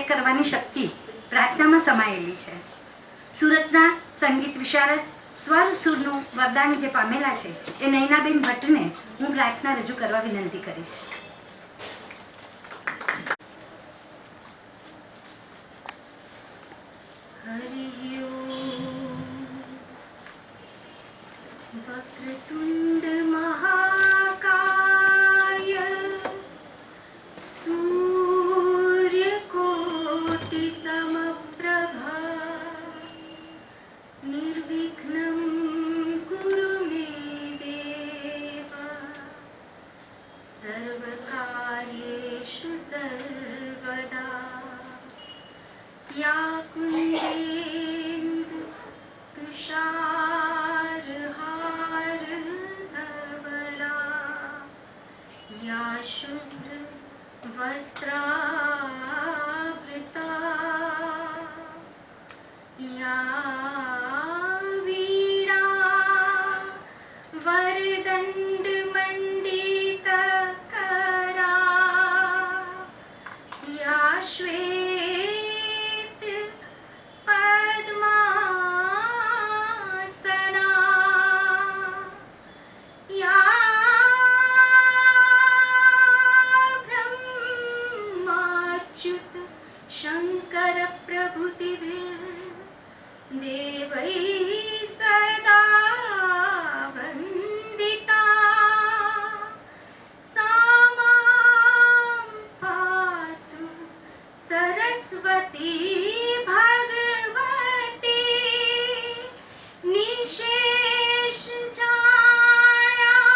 એ કરવાની શક્તિ પ્રાર્થનામાં સમાયેલી છે. સુરતના સંગીત વિશારદ સ્વર સુરનું વરદાન જે પામેલા છે એ નયનાબેન ભટ્ટને હું પ્રાર્થના રજૂ કરવા વિનંતી કરીશ. વક્રતુંડ મહાકાય સૂર્યકોટિ સમપ્રભા નિર્વિઘ્નં કુરુ મે દેવ સર્વકાર્યેષુ સર્વદા યા કુંદેન્દુ તુષારહાર ધવલા યા શુભ્ર વસ્ત્રાવૃતા યા વીણા વરદંડ મંડિત કરા યા શ્વેત પદ્માસના યા બ્રહ્માચ્યુત શંકર પ્રભૃતિભિર દેવૈ સદા વંદિતા સા માં પાતુ સરસ્વતી ભગવતી નિશેષ જાણ્યા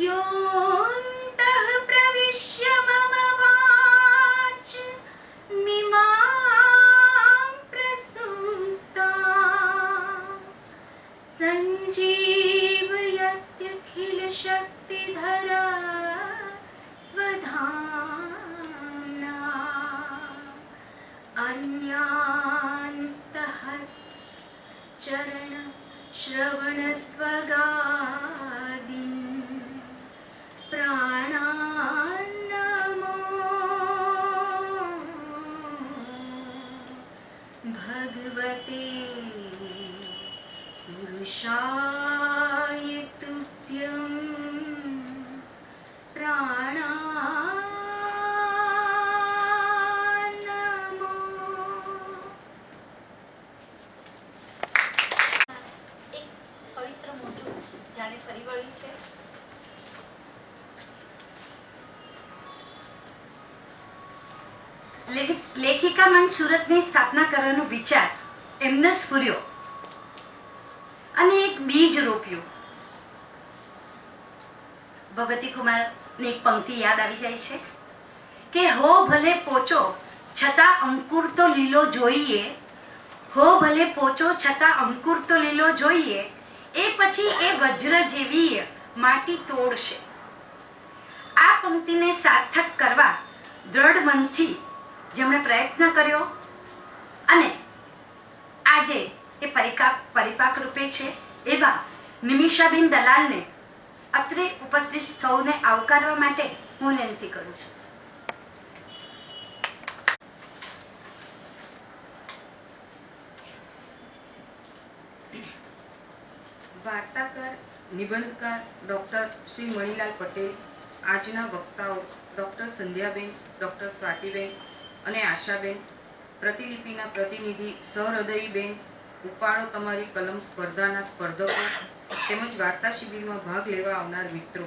યોऽन्तઃ પ્રવિશ્ય મમ વાચ મિમાં પ્રસુપ્તાં સંજીવયત્યખિલ શક્તિધરા સ્વધામ્ના અન્યાન્સ્તઃ ચરણ શ્રવણત્વગાદીન પ્રાણાન્નમો ભગવતે પુરુષાય તુભ્યં પ્રાણાન્નમો. એક પવિત્ર મોજું જાણે ફરી વળ્યું છે. લેખિકા મંચ સુરતની સ્થાપના કરવાનો વિચાર એમને સ્ફુર્યો અને એક બીજ રોપ્યું. ભગવતી કુમારની એક પંક્તિ યાદ આવી જાય છે કે હો ભલે પોચો છતાં અંકુર તો લીલો જોઈએ, હો ભલે પોચો છતાં અંકુર તો લીલો જોઈએ, એ પછી એ વજ્ર જેવી માટી તોડશે. આ પંક્તિને સાર્થક કરવા દ્રઢ મનથી જેમણે પ્રયત્ન કર્યો અને આજે એ પરિપાક રૂપે છે એવા નિમિષાબેન દલાલને અત્રે ઉપસ્થિત સૌને આવકારવા માટે હું વિનંતી કરું છું. વાર્તાકાર નિબંધકાર ડૉક્ટર શ્રી મણિલાલ પટેલ, આજના વક્તાઓ ડૉક્ટર સંધ્યાબેન, ડૉક્ટર સ્વાતિબેન અને આશાબેન, પ્રતિલિપિના પ્રતિનિધિ સહૃદયીબેન, ઉપાડો તમારી કલમ સ્પર્ધાના સ્પર્ધકો તેમજ વાર્તા શિબિરમાં ભાગ લેવા આવનાર મિત્રો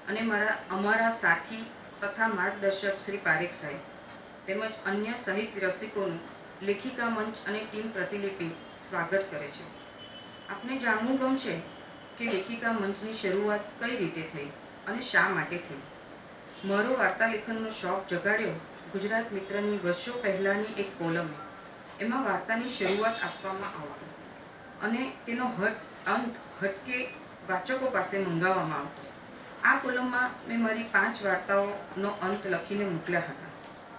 અને અમારા સાથી તથા માર્ગદર્શક શ્રી પારેખ સાહેબ તેમજ અન્ય સાહિત્ય રસિકોનું લેખિકા મંચ અને ટીમ પ્રતિલિપિ સ્વાગત કરે છે. આપને જાણવું ગમશે કે લેખિકા મંચની શરૂઆત કઈ રીતે થઈ અને શા માટે થઈ. મારો વાર્તા લેખનનો શોખ જગાડ્યો ગુજરાત મિત્રની વર્ષો પહેલાંની એક કોલમ. એમાં વાર્તાની શરૂઆત આપવામાં આવતી અને તેનો અંત હટકે વાચકો પાસે મંગાવવામાં આવતો. આ કોલમમાં મેં મારી 5 વાર્તાઓનો અંત લખીને મોકલ્યા હતા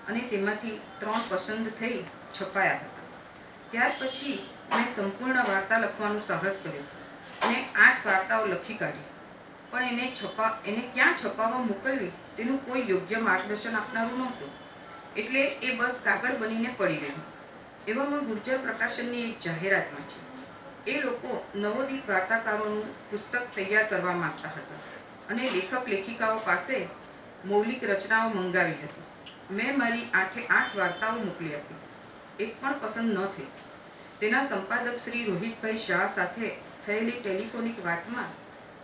અને તેમાંથી 3 પસંદ થઈ છપાયા હતા. ત્યાર પછી મેં સંપૂર્ણ વાર્તા લખવાનું સાહસ કર્યું અને 8 વાર્તાઓ લખી કાઢી. પણ એને ક્યાં છપાવવા મોકલવી તેનું કોઈ યોગ્ય માર્ગદર્શન આપનારું નહોતું. એટલે એ બસ કાગળ બનીને પડી ગયું. એવામાં ગુર્જર પ્રકાશનની એક જાહેરાત વાંચી. એ લોકો નવોદિત વાર્તાકારોનું પુસ્તક તૈયાર કરવા માંગતા હતા અને લેખક લેખિકાઓ પાસે મૌલિક રચનાઓ મંગાવી હતી. મેં મારી 8 વાર્તાઓ મોકલી આપી. એક પણ પસંદ ન થઈ. તેના સંપાદક શ્રી રોહિતભાઈ શાહ સાથે થયેલી ટેલિફોનિક વાતમાં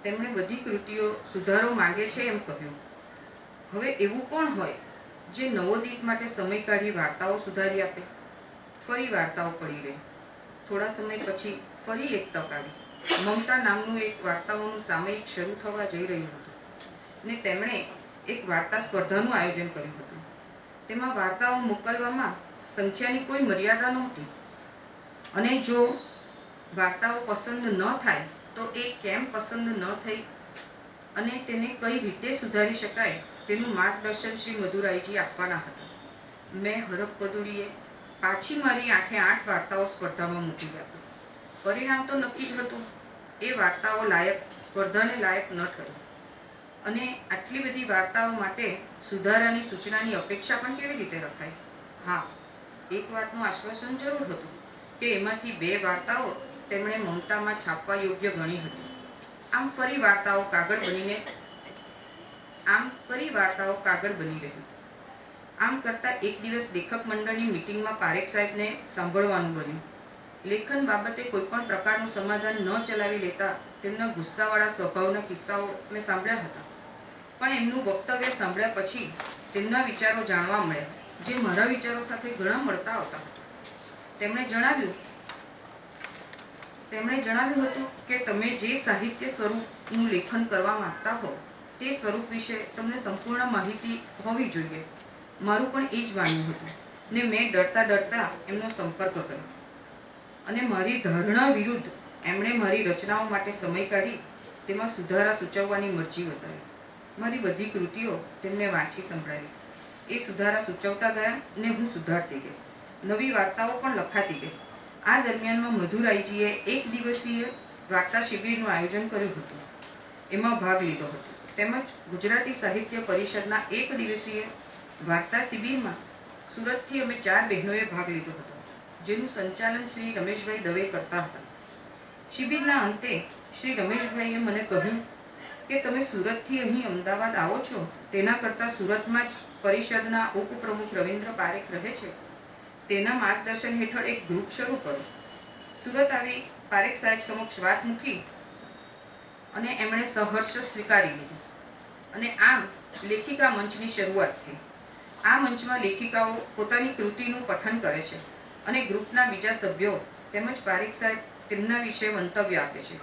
તેમણે બધી કૃતિઓ સુધારો માંગે છે એમ કહ્યું. હવે એવું કોણ હોય જે નવોદિત માટે સમય કાઢી વાર્તાઓ સુધારી આપે? ફરી વાર્તાઓ પડી રહી. થોડા સમય પછી ફરી એક તક આવી. મમતા નામનું એક વાર્તાઓનું સામયિક શરૂ થવા જઈ રહ્યું હતું ને તેમણે એક વાર્તા સ્પર્ધાનું આયોજન કર્યું હતું. તેમાં વાર્તાઓ મોકલવામાં સંખ્યાની કોઈ મર્યાદા નહોતી અને જો વાર્તાઓ પસંદ ન થાય તો એ કેમ પસંદ ન થઈ અને તેને કઈ રીતે સુધારી શકાય તેનું માર્ગદર્શન શ્રી મધુરાઈજી આપવાના હતા. મેં હરખ-પદુડીએ પાછી મારી 8 વાર્તાઓ સ્પર્ધામાં મૂકી આપી. પરિણામ તો નક્કી જ હતું. એ વાર્તાઓ સ્પર્ધાને લાયક ન ઠરી અને આટલી બધી વાર્તાઓ માટે સુધારાની સૂચનાની અપેક્ષા પણ કેવી રીતે રખાય? હા, એક વાતનું આશ્વાસન જરૂર હતું કે એમાંથી 2 વાર્તાઓ તેમણે મમતામાં છાપવા યોગ્ય ગણી હતી. આમ ફરી વાર્તાઓ કાગળ બની રહી. આમ કરતા એક દિવસ લેખક મંડળની મીટિંગમાં પારેખ સાહેબને સાંભળવાનું બન્યું. લેખન બાબતે કોઈ પણ પ્રકારનું સમાધાન ન ચલાવી લેતા તેમના ગુસ્સાવાળા સ્વભાવના કિસ્સાઓ મેં સાંભળ્યા હતા. પણ એમનું વક્તવ્ય સાંભળ્યા પછી તેમના વિચારો જાણવા મળ્યા, જે મારા વિચારો સાથે ઘણા મળતા આવતા હતા. તેમણે જણાવ્યું હતું કે તમે જે સાહિત્ય સ્વરૂપનું લેખન કરવા માંગતા હો તે સ્વરૂપ વિશે તમને સંપૂર્ણ માહિતી હોવી જોઈએ. મારું પણ એ જ માનવું હતું ને મેં ડરતા એમનો સંપર્ક કર્યો અને મારી ધારણા વિરુદ્ધ એમણે મારી રચનાઓ માટે સમય કાઢી તેમાં સુધારા સૂચવવાની મરજી બતાવી. મારી બધી કૃતિઓ તેમને વાંચી સંભળાવી. એ સુધારા સૂચવતા ગયા ને હું સુધારતી ગઈ. નવી વાર્તાઓ પણ લખાતી ગઈ. આ દરમિયાનમાં મધુરાઈજીએ 1 દિવસીય વાર્તા શિબિરનું આયોજન કર્યું હતું. એમાં ભાગ લીધો હતો. તેમજ ગુજરાતી સાહિત્ય પરિષદના 1 દિવસીય વાર્તા શિબિરમાં સુરતથી અમે 4 બહેનોએ ભાગ લીધો હતો, જેનું સંચાલન શ્રી રમેશભાઈ દવે કરતા હતા. શિબિરના અંતે શ્રી રમેશભાઈએ મને કહ્યું કે તમે સુરતથી અહીં અમદાવાદ આવો છો તેના કરતાં સુરતમાં જ પરિષદના ઉપપ્રમુખ રવિન્દ્ર પારેખ રહે છે, તેના માર્ગદર્શન હેઠળ એક ગ્રુપ શરૂ કરો. સુરત આવી પારેખ સાહેબ સમક્ષ વાત મૂકી અને એમણે સહર્ષ સ્વીકારી લીધું અને આમ લેખિકા મંચની શરૂઆત થઈ. આ મંચમાં લેખિકાઓ પોતાની કૃતિનું પઠન કરે છે અને ગ્રુપના બીજા સભ્યો તેમજ પારેખ સાહેબ તેમના વિશે મંતવ્ય આપે છે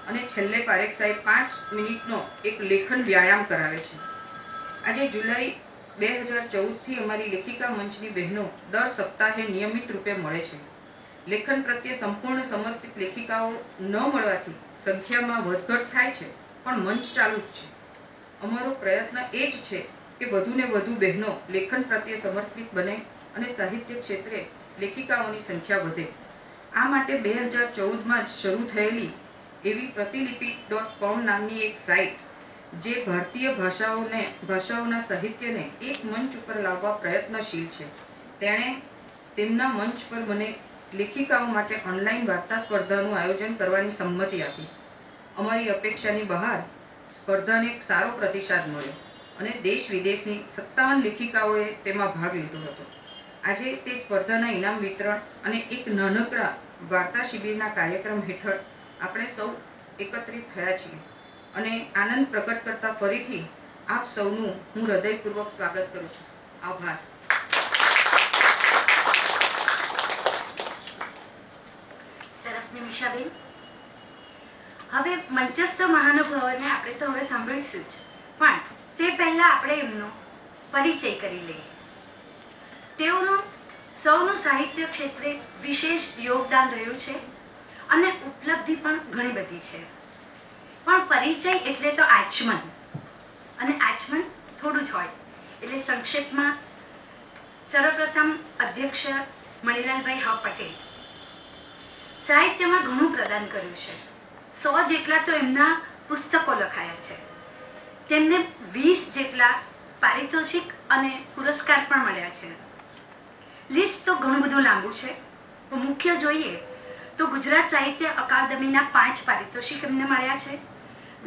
અને છેલ્લે પારેખ સાહેબ 5 મિનિટનો એક લેખન વ્યાયામ કરાવે છે. આજે જુલાઈ 2014થી અમારી લેખિકા મંચની બહેનો દર સપ્તાહે નિયમિત રૂપે મળે છે. લેખન પ્રત્યે સંપૂર્ણ સમર્પિત લેખિકાઓ ન મળવાથી સંખ્યામાં વધઘટ થાય છે, પણ મંચ ચાલુ જ છે. અમારો પ્રયત્ન એ જ છે કે વધુને વધુ બહેનો લેખન પ્રત્યે સમર્પિત બને અને સાહિત્ય ક્ષેત્રે લેખિકાઓની સંખ્યા વધે. આ માટે 2014માં જ શરૂ થયેલી એવી પ્રતિલિપિ.com નામની એક સાઇટ, જે ભારતીય ભાષાઓના સાહિત્યને એક મંચ ઉપર લાવવા પ્રયત્નશીલ છે, તેણે તેમના મંચ પર મને લેખિકાઓ માટે ઓનલાઈન વાર્તા સ્પર્ધાનું આયોજન કરવાની સંમતિ આપી. અમારી અપેક્ષાની બહાર સ્પર્ધાને સારો પ્રતિસાદ મળ્યો અને દેશ વિદેશની 57 લેખિકાઓએ તેમાં ભાગ લીધો હતો. આજે તે સ્પર્ધાના ઇનામ વિતરણ અને એક નાનકડા વાર્તા શિબિરના કાર્યક્રમ હેઠળ આપણે સૌ એકત્રિત થયા છીએ અને આનંદ પ્રગટ કરતા ફરીથી આપ સૌનું હું હૃદયપૂર્વક સ્વાગત કરું છું. આભાર. સરસ નિમિષાબેન. હવે મંચસ્થ મહાનુભાવોને આપણે તો હવે સાંભળીશું જ, પણ તે પહેલા આપણે એમનો પરિચય કરી લઈએ. તેઓનું સૌનું સાહિત્ય ક્ષેત્રે વિશેષ યોગદાન રહ્યું છે અને ઉપલબ્ધિ પણ ઘણી બધી છે. પણ પરિચય એટલે તો આચમન, અને આચમન થોડું જ હોય એટલે સંક્ષેપમાં સર્વપ્રથમ અધ્યક્ષ મણિલાલભાઈ હ પટેલ સાહિત્યમાં ઘણું પ્રદાન કર્યું છે. 100 જેટલા તો એમના પુસ્તકો લખાયા છે. તેમને 20 જેટલા પારિતોષિક અને પુરસ્કાર પણ મળ્યા છે. લિસ્ટ તો ઘણું બધું લાંબુ છે. તો મુખ્ય જોઈએ તો ગુજરાત સાહિત્ય અકાદમીના 5 પારિતોષિક એમને મળ્યા છે.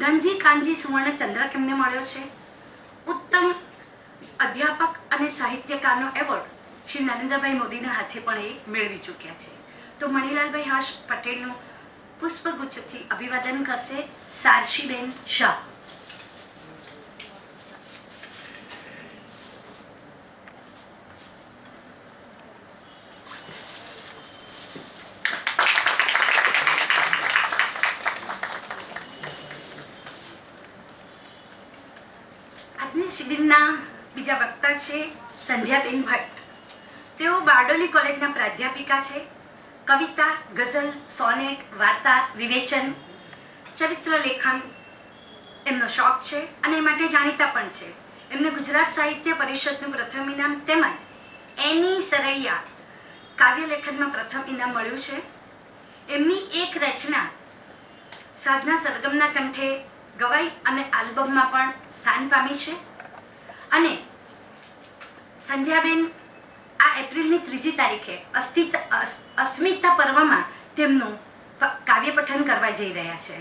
ધનજી કાનજી સુવર્ણ ચંદ્રક એમને મળ્યો છે. ઉત્તમ અધ્યાપક અને સાહિત્યકારનો એવોર્ડ શ્રી નરેન્દ્રભાઈ મોદીના હાથે પણ એ મેળવી ચૂક્યા છે. તો મણિલાલભાઈ હર્ષ પટેલનું પુષ્પગુચ્છથી અભિવાદન કરશે સારશીબેન શાહ. આજની શિબિરના બીજા વક્તા છે સંધ્યાબેન ભટ્ટ. તેઓ બારડોલી કોલેજના પ્રાધ્યાપિકા છે. કવિતા, ગઝલ, સોનેટ, વાર્તા, વિવેચન, ચરિત્ર લેખન એમનો શોખ છે અને એ માટે જાણીતા પણ છે. એમને ગુજરાત સાહિત્ય પરિષદનું પ્રથમ ઇનામ તેમજ એની સરૈયા કાવ્ય લેખનમાં પ્રથમ ઇનામ મળ્યું છે. એમની એક રચના સાધના સરગમના કંઠે ગવાઈ અને આલ્બમમાં પણ સ્થાન પામી છે. અને સંધ્યાબેન આ એપ્રિલની 3જી તારીખે અસ્મિતા પર્વમાં તેમનું કાવ્ય પઠન કરવા જઈ રહ્યા છે.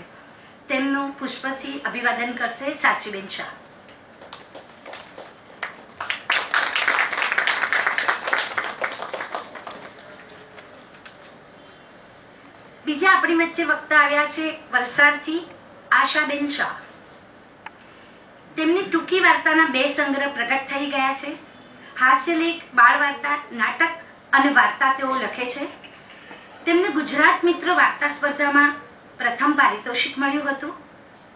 તેમનું પુષ્પથી અભિવાદન કરશે સારશીબેન શાહ. બીજા આપણી વચ્ચે વક્તા આવ્યા છે વલસાડથી આશાબેન શાહ. તેમની ટૂંકી વાર્તાના 2 સંગ્રહ પ્રગટ થઈ ગયા છે. હાસ્યલેખ, બાળ વાર્તા, નાટક અને વાર્તા તેઓ લખે છે. તેમને ગુજરાત મિત્ર વાર્તા સ્પર્ધામાં પ્રથમ પારિતોષિક મળ્યું હતું.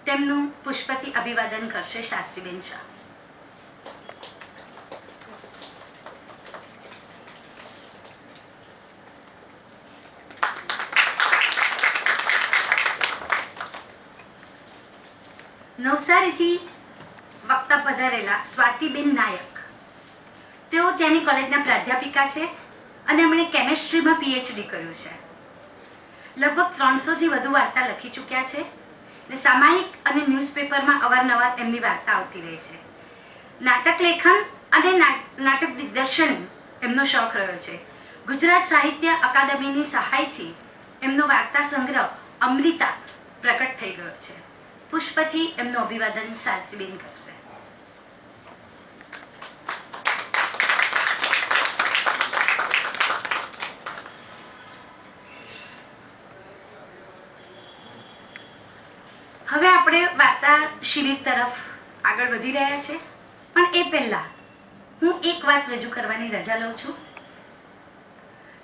તેમનું પુષ્પથી અભિવાદન કરશે સારશીબેન શાહ. નવસારીથી વક્તા પધારેલા સ્વાતિબેન નાયક. તેઓ ત્યાંની કોલેજના પ્રાધ્યાપિકા છે અને એમણે કેમેસ્ટ્રીમાં પીએચડી કર્યું છે. લગભગ 300થી વધુ વાર્તા લખી ચૂક્યા છે અને સામાયિક અને ન્યૂઝપેપરમાં અવારનવાર એમની વાર્તા આવતી રહે છે. નાટક લેખન અને નાટક દિગ્દર્શન એમનો શોખ રહ્યો છે. ગુજરાત સાહિત્ય અકાદમીની સહાયથી એમનો વાર્તા સંગ્રહ અમૃતા પ્રકટ થઈ ગયો છે. પુષ્પથી એમનું અભિવાદન સારસીબેન કરશે. હવે આપણે વાર્તા શિબિર તરફ આગળ વધી રહ્યા છે, પણ એ પહેલા હું એક વાત રજૂ કરવાની રજા લઉં છું.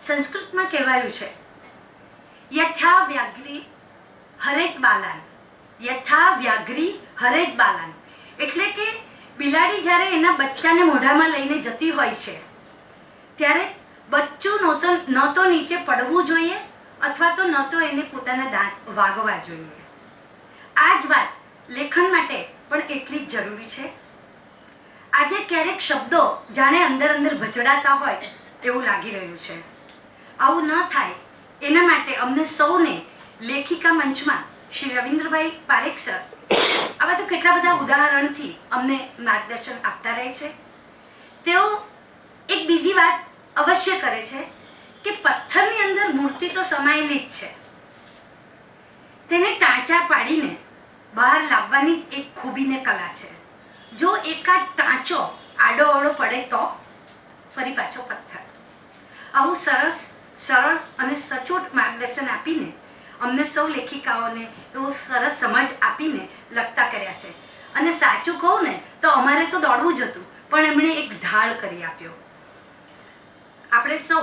સંસ્કૃતમાં કહેવાયું છે યથા વ્યાઘ્રી હરેત બાલાન, યથા વ્યાઘ્રી હરેત બાલાન, એટલે કે બિલાડી જ્યારે એના બચ્ચાને મોઢામાં લઈને જતી હોય છે ત્યારે બચ્ચું ન તો નીચે પડવું જોઈએ અથવા તો ન તો એને પોતાના દાંત વાગવા જોઈએ. આ જ વાત લેખન માટે પણ એટલી જ જરૂરી છે. આજે ક્યારેક શબ્દો જાણે અંદર અંદર ભજડાતા હોય એવું લાગી રહ્યું છે. આવું ન થાય એના માટે અમને સૌને લેખિકા મંચમાં શ્રી રવિન્દ્રભાઈ પારેખ સર આવા તો કેટલા બધા ઉદાહરણથી અમને માર્ગદર્શન આપતા રહે છે. તેઓ એક બીજી વાત અવશ્ય કરે છે કે પથ્થરની અંદર મૂર્તિ તો સમાયેલી જ છે, તેને ટાંચા પાડીને બહાર લાવવાની જ એક ખૂબીને કલા છે. જો એકાદ ટાંચો આડો અવળો પડે તો ફરી પાછો પથ્થર. આવું સરસ, સરળ અને સચોટ માર્ગદર્શન આપીને અમને સૌ લેખિકાઓને એવો સરસ સમજ આપીને લખતા કર્યા છે. અને સાચું કહું ને તો અમારે તો દોડવું જ હતું, પણ એમણે એક ઢાળ કરી આપ્યો. આપણે સૌ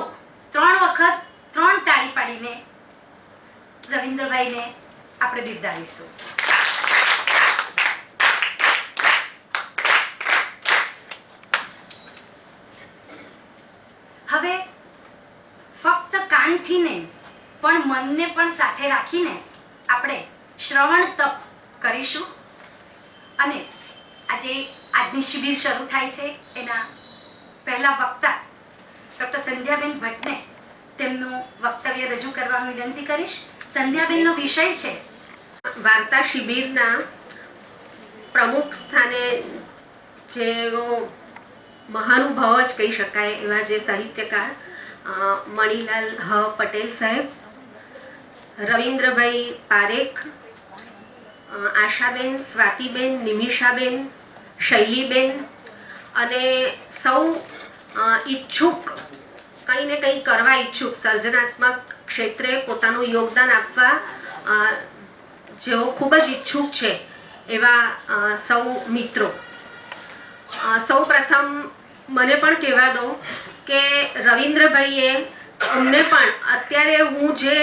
3 વખત 3 તાળી પાડીને રવિન્દ્રભાઈને આપણે બિરદાવીશું. હવે ફક્ત કાનથી નહીં પણ મનને પણ સાથે રાખીને આપણે શ્રવણ તપ કરીશું. અને આજની શિબિર શરૂ થાય છે એના પહેલા વક્તા ડૉક્ટર સંધ્યાબેન ભટ્ટને તેમનું વક્તવ્ય રજૂ કરવાનું વિનંતી કરીશ. સંધ્યાબેનનો વિષય છે વાર્તા શિબિરના પ્રમુખ સ્થાને જેઓ મહાનુભાવ જ કહી શકાય એવા જે સાહિત્યકાર મણિલાલ હ પટેલ સાહેબ, રવિન્દ્રભાઈ પારેખ, આશાબેન, સ્વાતિબેન, નિમિષાબેન, શૈલીબેન અને સૌ ઈચ્છુક, કંઈ ને કંઈ કરવા ઈચ્છુક, સર્જનાત્મક ક્ષેત્રે પોતાનું યોગદાન આપવા જેઓ ખૂબ જ ઈચ્છુક છે એવા સૌ મિત્રો. સૌ પ્રથમ મને પણ કહેવા દો કે રવિન્દ્રભાઈએ અમને પણ અત્યારે હું જે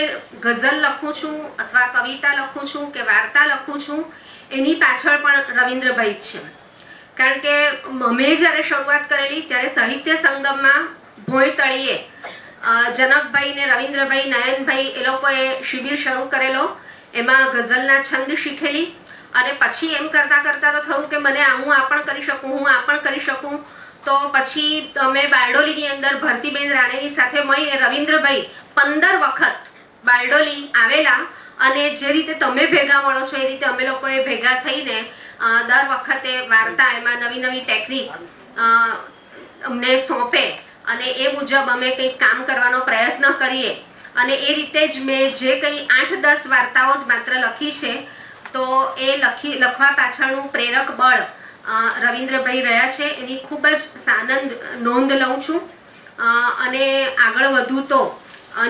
ગઝલ લખું છું અથવા કવિતા લખું છું કે વાર્તા લખું છું એની પાછળ પણ રવિન્દ્રભાઈ જ છે. કારણ કે અમે જ્યારે શરૂઆત કરેલી ત્યારે સાહિત્ય સંગમમાં ભોંયતળીએ જનકભાઈ ને રવિન્દ્રભાઈ, નયનભાઈ એ લોકોએ શિબિર શરૂ કરેલો. એમાં ગઝલના છંદ શીખેલી અને પછી એમ કરતાં કરતાં તો થયું કે મને હું આ પણ કરી શકું, હું આ પણ કરી શકું. તો પછી અમે બારડોલીની અંદર ભરતીબેન રાણેની સાથે મળીને રવિન્દ્રભાઈ 15 વખત બારડોલી આવેલા અને જે રીતે તમે ભેગા મળો છો એ રીતે અમે લોકોએ ભેગા થઈને દર વખતે વાર્તા, એમાં નવી નવી ટેકનિક અમને સોંપે અને એ મુજબ અમે કંઈક કામ કરવાનો પ્રયત્ન કરીએ. અને એ રીતે જ મેં જે કંઈ 8-10 વાર્તાઓ જ માત્ર લખી છે, તો એ લખવા પાછળનું પ્રેરક બળ રવિન્દ્રભાઈ રહ્યા છે. એની ખૂબ જ સાનંદ નોંધ લઉં છું. અને આગળ વધું તો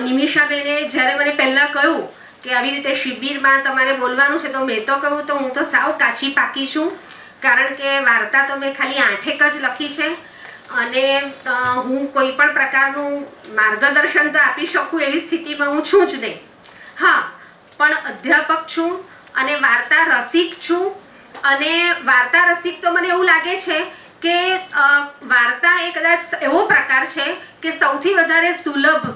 નિમિષાબેને જ્યારે મને પહેલાં કહ્યું કે આવી રીતે શિબિરમાં તમારે બોલવાનું છે, તો મેં તો કહ્યું તો હું તો સાવ કાચી પાકી છું, કારણ કે વાર્તા તો મેં ખાલી 8 જ લખી છે અને હું કોઈ પણ પ્રકારનું માર્ગદર્શન તો આપી શકું એવી સ્થિતિમાં હું છું જ નહીં. હા, પણ અધ્યાપક છું અને વાર્તા રસિક છું. અને વાર્તા રસિક તો મને એવું લાગે છે કે વાર્તા એ કદાચ એવો પ્રકાર છે કે સૌથી વધારે સુલભ,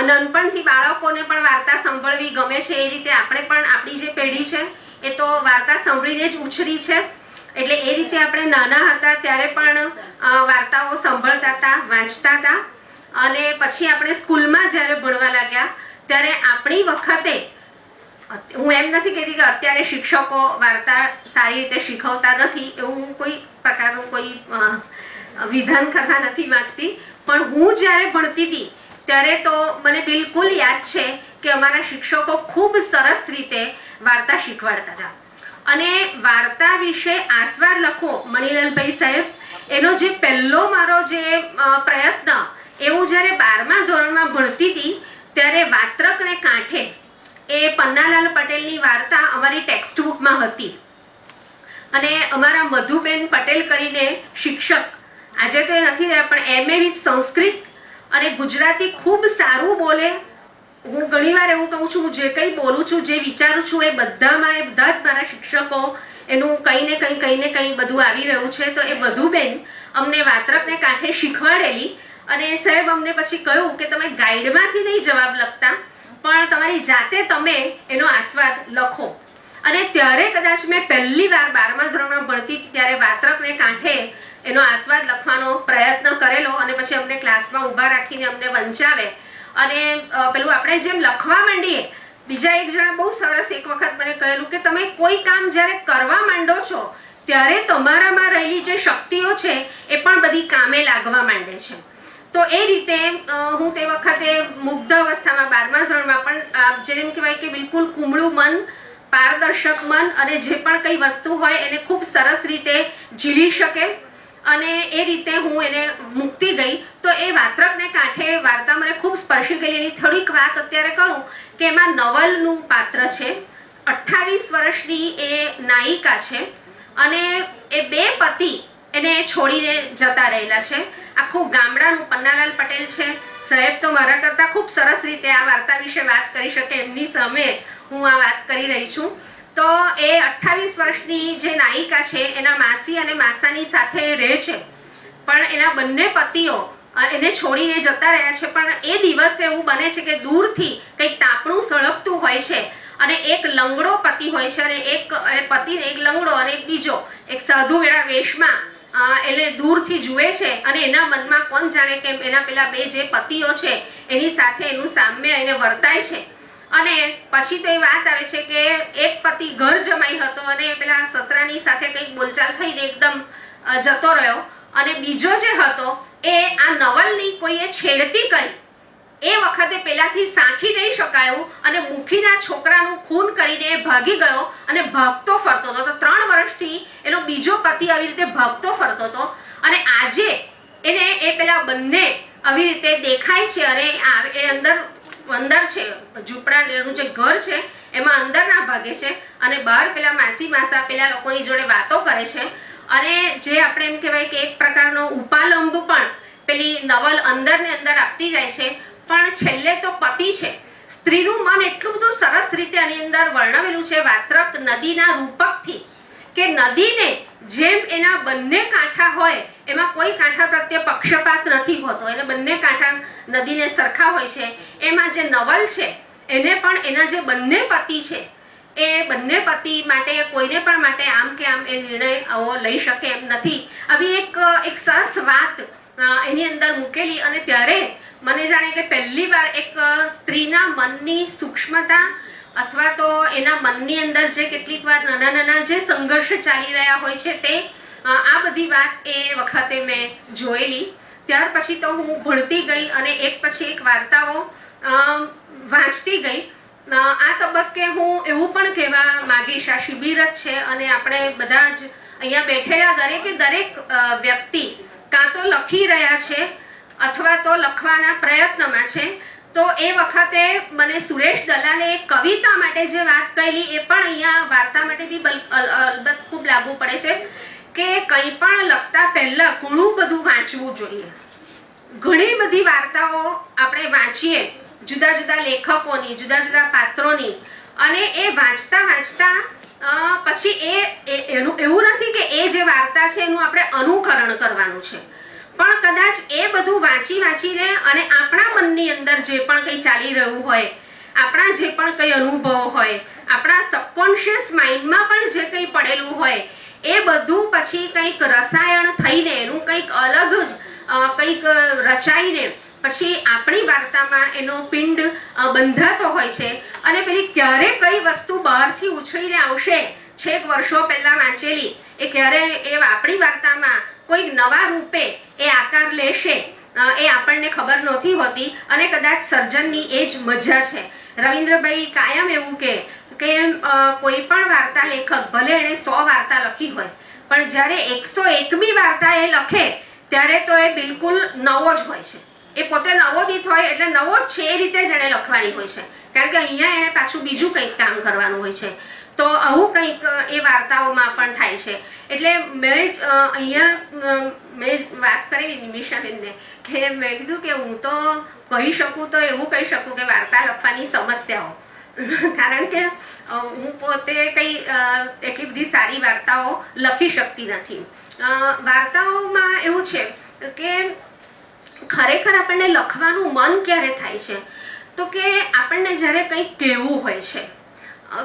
નાનપણથી બાળકોને પણ વાર્તા સાંભળવી ગમે છે. એ રીતે આપણે પણ આપણી જે પેઢી છે એ તો વાર્તા સાંભળીને જ ઉછરી છે. એટલે એ રીતે આપણે નાના હતા ત્યારે પણ વાર્તાઓ સાંભળતા હતા, વાંચતા હતા. અને પછી આપણે સ્કૂલમાં જ્યારે ભણવા લાગ્યા ત્યારે આપણી વખતે, હું એમ નથી કહેતી કે અત્યારે શિક્ષકો વાર્તા સારી રીતે શીખવતા નથી, એવું કોઈ પ્રકારનું કોઈ વિધાન કરવા નથી માંગતી. પણ હું જ્યારે ભણતી હતી ત્યારે તો મને બિલકુલ યાદ છે કે અમારા શિક્ષકો ખૂબ સરસ રીતે વાર્તા શીખવાડતા હતા. અને વાર્તા વિશે આસ્વાદ લખવો, મણિલાલભાઈ સાહેબ, એનો જે પહેલો મારો જે પ્રયત્ન, એવું જ્યારે 12મા ધોરણમાં ભણતી હતી ત્યારે વાત્રક ને કાંઠે એ પન્નાલાલ પટેલની વાર્તા અમારી ટેક્સ્ટ બુકમાં હતી. અને અમારા મધુબેન પટેલ કરીને શિક્ષક, આજે તો એ નથી રહ્યા, પણ MA વિથ સંસ્કૃત અને ગુજરાતી ખૂબ સારું બોલે. હું ઘણીવાર એવું કહું છું, હું જે કંઈ બોલું છું, જે વિચારું છું, એ બધા જ મારા શિક્ષકો એનું કંઈ ને કંઈ બધું આવી રહ્યું છે. તો એ મધુબેન અમને વાત્રકને કાંઠે શીખવાડેલી. અને સાહેબ અમને પછી કહ્યું કે તમે ગાઈડમાંથી નહીં જવાબ લખતા, પણ તમારી જાતે તમે એનો આસ્વાદ લખો. અને ત્યારે કદાચ મેં પહેલી વાર 12મા ધોરણમાં ભણતી ત્યારે વાત્રકને કાંઠે એનો આસ્વાદ લખવાનો પ્રયત્ન કરેલો. અને પછી અમને ક્લાસમાં ઊભા રાખીને અમને વંચાવે અને પેલું આપણે જેમ લખવા માંડીએ. બીજા એક જણા બહુ સરસ એક વખત મને કહેલું કે તમે કોઈ કામ જ્યારે કરવા માંડો છો ત્યારે તમારામાં રહેલી જે શક્તિઓ છે એ પણ બધી કામે લાગવા માંડે છે. તો એ રીતે હું તે વખતે મુગ્ધ અવસ્થામાં 12મા ધોરણમાં પણ જેમ કહેવાય કે બિલકુલ કુમળું મન, પારદર્શક મન, અને જે પણ કંઈ વસ્તુ હોય એને ખૂબ સરસ રીતે ઝીલી શકે. અને એ રીતે હું એને મૂકતી ગઈ. તો એ વાત્રકને કાંઠે વાર્તા મને ખૂબ સ્પર્શી ગઈ. એની થોડીક વાત અત્યારે કરું કે એમાં નવલનું પાત્ર છે. 28 વર્ષની એ નાયિકા છે અને એ 2 પતિ એને છોડીને જતા રહેલા છે. આખું ગામડાનું પન્નાલાલ પટેલ છે સાહેબ તો મારા કરતાં ખૂબ સરસ રીતે આ વાર્તા વિશે વાત કરી શકે, એમની સામે હું આ વાત કરી રહી છું. તો એ 28 વર્ષની જે નાયિકા છે એના માસી અને માસાની સાથે રહે છે, પણ એના બંને પતિઓ એને છોડીને જતા રહ્યા છે. પણ એ દિવસે એવું બને છે કે દૂરથી કંઈક તાપણું સળગતું હોય છે અને એક લંગડો પતિ હોય છે અને એક પતિ, એક લંગડો અને એક બીજો એક સાધુ વેળા વેશમાં એટલે દૂરથી જુએ છે. અને એના મનમાં કોણ જાણે કે એના પેલા 2 જે પતિઓ છે એની સાથે એનું સામ્ય એને વર્તાય છે. અને પછી તો એ વાત આવે છે કે એક પતિ ઘર જમાઈ હતો અને પેલા સસરાની સાથે કંઈક બોલચાલ થઈને એકદમ જતો રહ્યો, અને બીજો જે હતો એ આ નવલની કોઈએ છેડતી કરી એ વખતે પેલાથી સાંખી નહીં શકાયું અને મુખીના છોકરાનું ખૂન કરીને એ ભાગી ગયો અને ભાગતો ફરતો હતો. તો 3 વર્ષથી એનો બીજો પતિ આવી રીતે ભાગતો ફરતો હતો, અને આજે એને એ પેલા બંને આવી રીતે દેખાય છે અને એ અંદર છે ઝૂંપડાનું જે ઘર છે એમાં અંદરના ભાગે છે અને બહાર પેલા માસી માસા પેલા લોકોની જોડે વાતો કરે છે. અને જે આપણે એમ કહેવાય કે એક પ્રકારનો ઉપાલંબ પણ પેલી નવલ અંદર ને અંદર આપતી જાય છે. પણ છેલ્લે તો પતિ છે. સ્ત્રીનું મન એટલું બધું સરસ રીતે આની અંદર વર્ણવેલું છે વાત્રક નદીના રૂપકથી, કે નદીને જેમ એના બંને કાંઠા હોય એમાં કોઈ કાંઠા પ્રત્યે પક્ષપાત નથી હોતો, એટલે બંને કાંઠા નદીને સરખા હોય છે. એમાં જે નવલ છે એને પણ એના જે બંને પતિ છે એ બંને પતિ માટે કોઈને પણ માટે આમ કે આમ એ નિર્ણય આવો લઈ શકે એમ નથી. આવી એક સરસ વાત એની અંદર મૂકેલી, અને ત્યારે મને જાણે કે પહેલી વાર એક સ્ત્રીના મનની સૂક્ષ્મતા અથવા તો એના મનની અંદર જે કેટલીક વાર નાના નાના જે સંઘર્ષ ચાલી રહ્યા હોય છે તે આ બધી વાત એ વખતે મેં જોયેલી. ત્યાર પછી તો હું ભણતી ગઈ અને એક પછી એક વાર્તાઓ વાંચતી ગઈ. આ તબક્કે હું એવું પણ કહેવા માંગીશ, આ શિબિર જ છે અને આપણે બધા જ અહીંયા બેઠેલા દરેકે દરેક વ્યક્તિ કાં તો લખી રહ્યા છે અથવા તો લખવાના પ્રયત્નમાં છે. તો એ વખતે મને સુરેશ દલાલે એક કવિતા માટે જે વાત કહેલી એ પણ અહીંયા વાર્તા માટે બી અલબત્ત ખૂબ લાગુ પડે છે કે કંઈ પણ લખતા પહેલા ઘણું બધું વાંચવું જોઈએ. ઘણી બધી વાર્તાઓ આપણે વાંચીએ જુદા જુદા લેખકોની, જુદા જુદા પાત્રોની, અને એ વાંચતા પછી એનું એવું નથી કે એ જે વાર્તા છે એનું આપણે અનુકરણ કરવાનું છે, પણ કદાચ એ બધું વાંચીને અને આપણા મનની અંદર જે પણ કંઈ ચાલી રહ્યું હોય, આપણા જે પણ કંઈ અનુભવો હોય, આપણા સબકોન્શિયસ માઇન્ડમાં પણ જે કંઈ પડેલું હોય એ બધું પછી કંઈક રસાયણ થઈને એનું કંઈક અલગ કંઈક રચાઈને પછી આપણી વાર્તામાં એનો પિંડ બંધાતો હોય છે. અને પેલી ક્યારે કઈ વસ્તુ બહારથી ઉછળીને આવશે, છેક વર્ષો પહેલા વાંચેલી, એ ક્યારે એ આપણી વાર્તામાં કોઈ નવા રૂપે એ આકાર લેશે એ આપણને ખબર નહોતી હોતી. અને કદાચ સર્જનની એ જ મજા છે. રવિન્દ્રભાઈ કાયમ એવું કે કોઈ પણ વાર્તા લેખક ભલે એણે 100 વાર્તા લખી હોય, પણ જ્યારે 101મી વાર્તા એ લખે ત્યારે તો એ બિલકુલ નવો જ હોય છે. એ પોતે નવોદિત હોય એટલે નવો જ છે એ રીતે જ એણે લખવાની હોય છે, કારણ કે અહીંયા એણે પાછું બીજું કંઈક કામ કરવાનું હોય છે. તો આવું કંઈક એ વાર્તાઓમાં પણ થાય છે. એટલે મેં અહીંયા મેં વાત કરેલી નિમિષાબેનને કે મેં કીધું કે હું તો કહી શકું તો એવું કહી શકું કે વાર્તા લખવાની સમસ્યાઓ, કારણ કે હું પોતે કંઈ એટલી બધી સારી વાર્તાઓ લખી શકતી નથી. વાર્તાઓમાં એવું છે કે ખરેખર આપણને લખવાનું મન ક્યારે થાય છે તો કે આપણને જ્યારે કંઈક કહેવું હોય છે.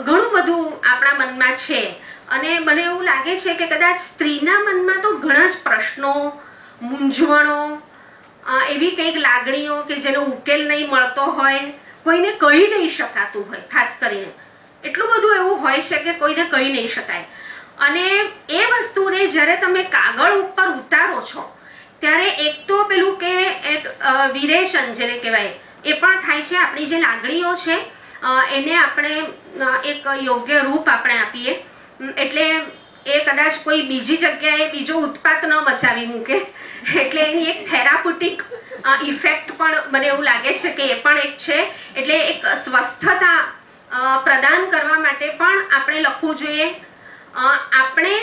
ઘણું બધું આપણા મનમાં છે અને મને એવું લાગે છે કે કદાચ સ્ત્રીના મનમાં તો ઘણા જ પ્રશ્નો, મૂંઝવણો, એવી કંઈક લાગણીઓ કે જેનો ઉકેલ નહીં મળતો હોય, કોઈને કહી નહીં શકાતું હોય, ખાસ કરીને એટલું બધું એવું હોય છે કે કોઈને કહી નહીં શકાય. અને એ વસ્તુને જ્યારે તમે કાગળ ઉપર ઉતારો છો ત્યારે એક તો પેલું કે એક વિરેચન જેને કહેવાય એ પણ થાય છે. આપણી જે લાગણીઓ છે એને આપણે એક યોગ્ય રૂપ આપણે આપીએ એટલે એ કદાચ કોઈ બીજી જગ્યાએ બીજો ઉત્પાત ન મચાવી મૂકે, એટલે એની એક થેરાપ્યુટિક ઇફેક્ટ પણ મને એવું લાગે છે કે એ પણ એક છે. એટલે એક સ્વસ્થતા પ્રદાન કરવા માટે પણ આપણે લખવું જોઈએ. આપણે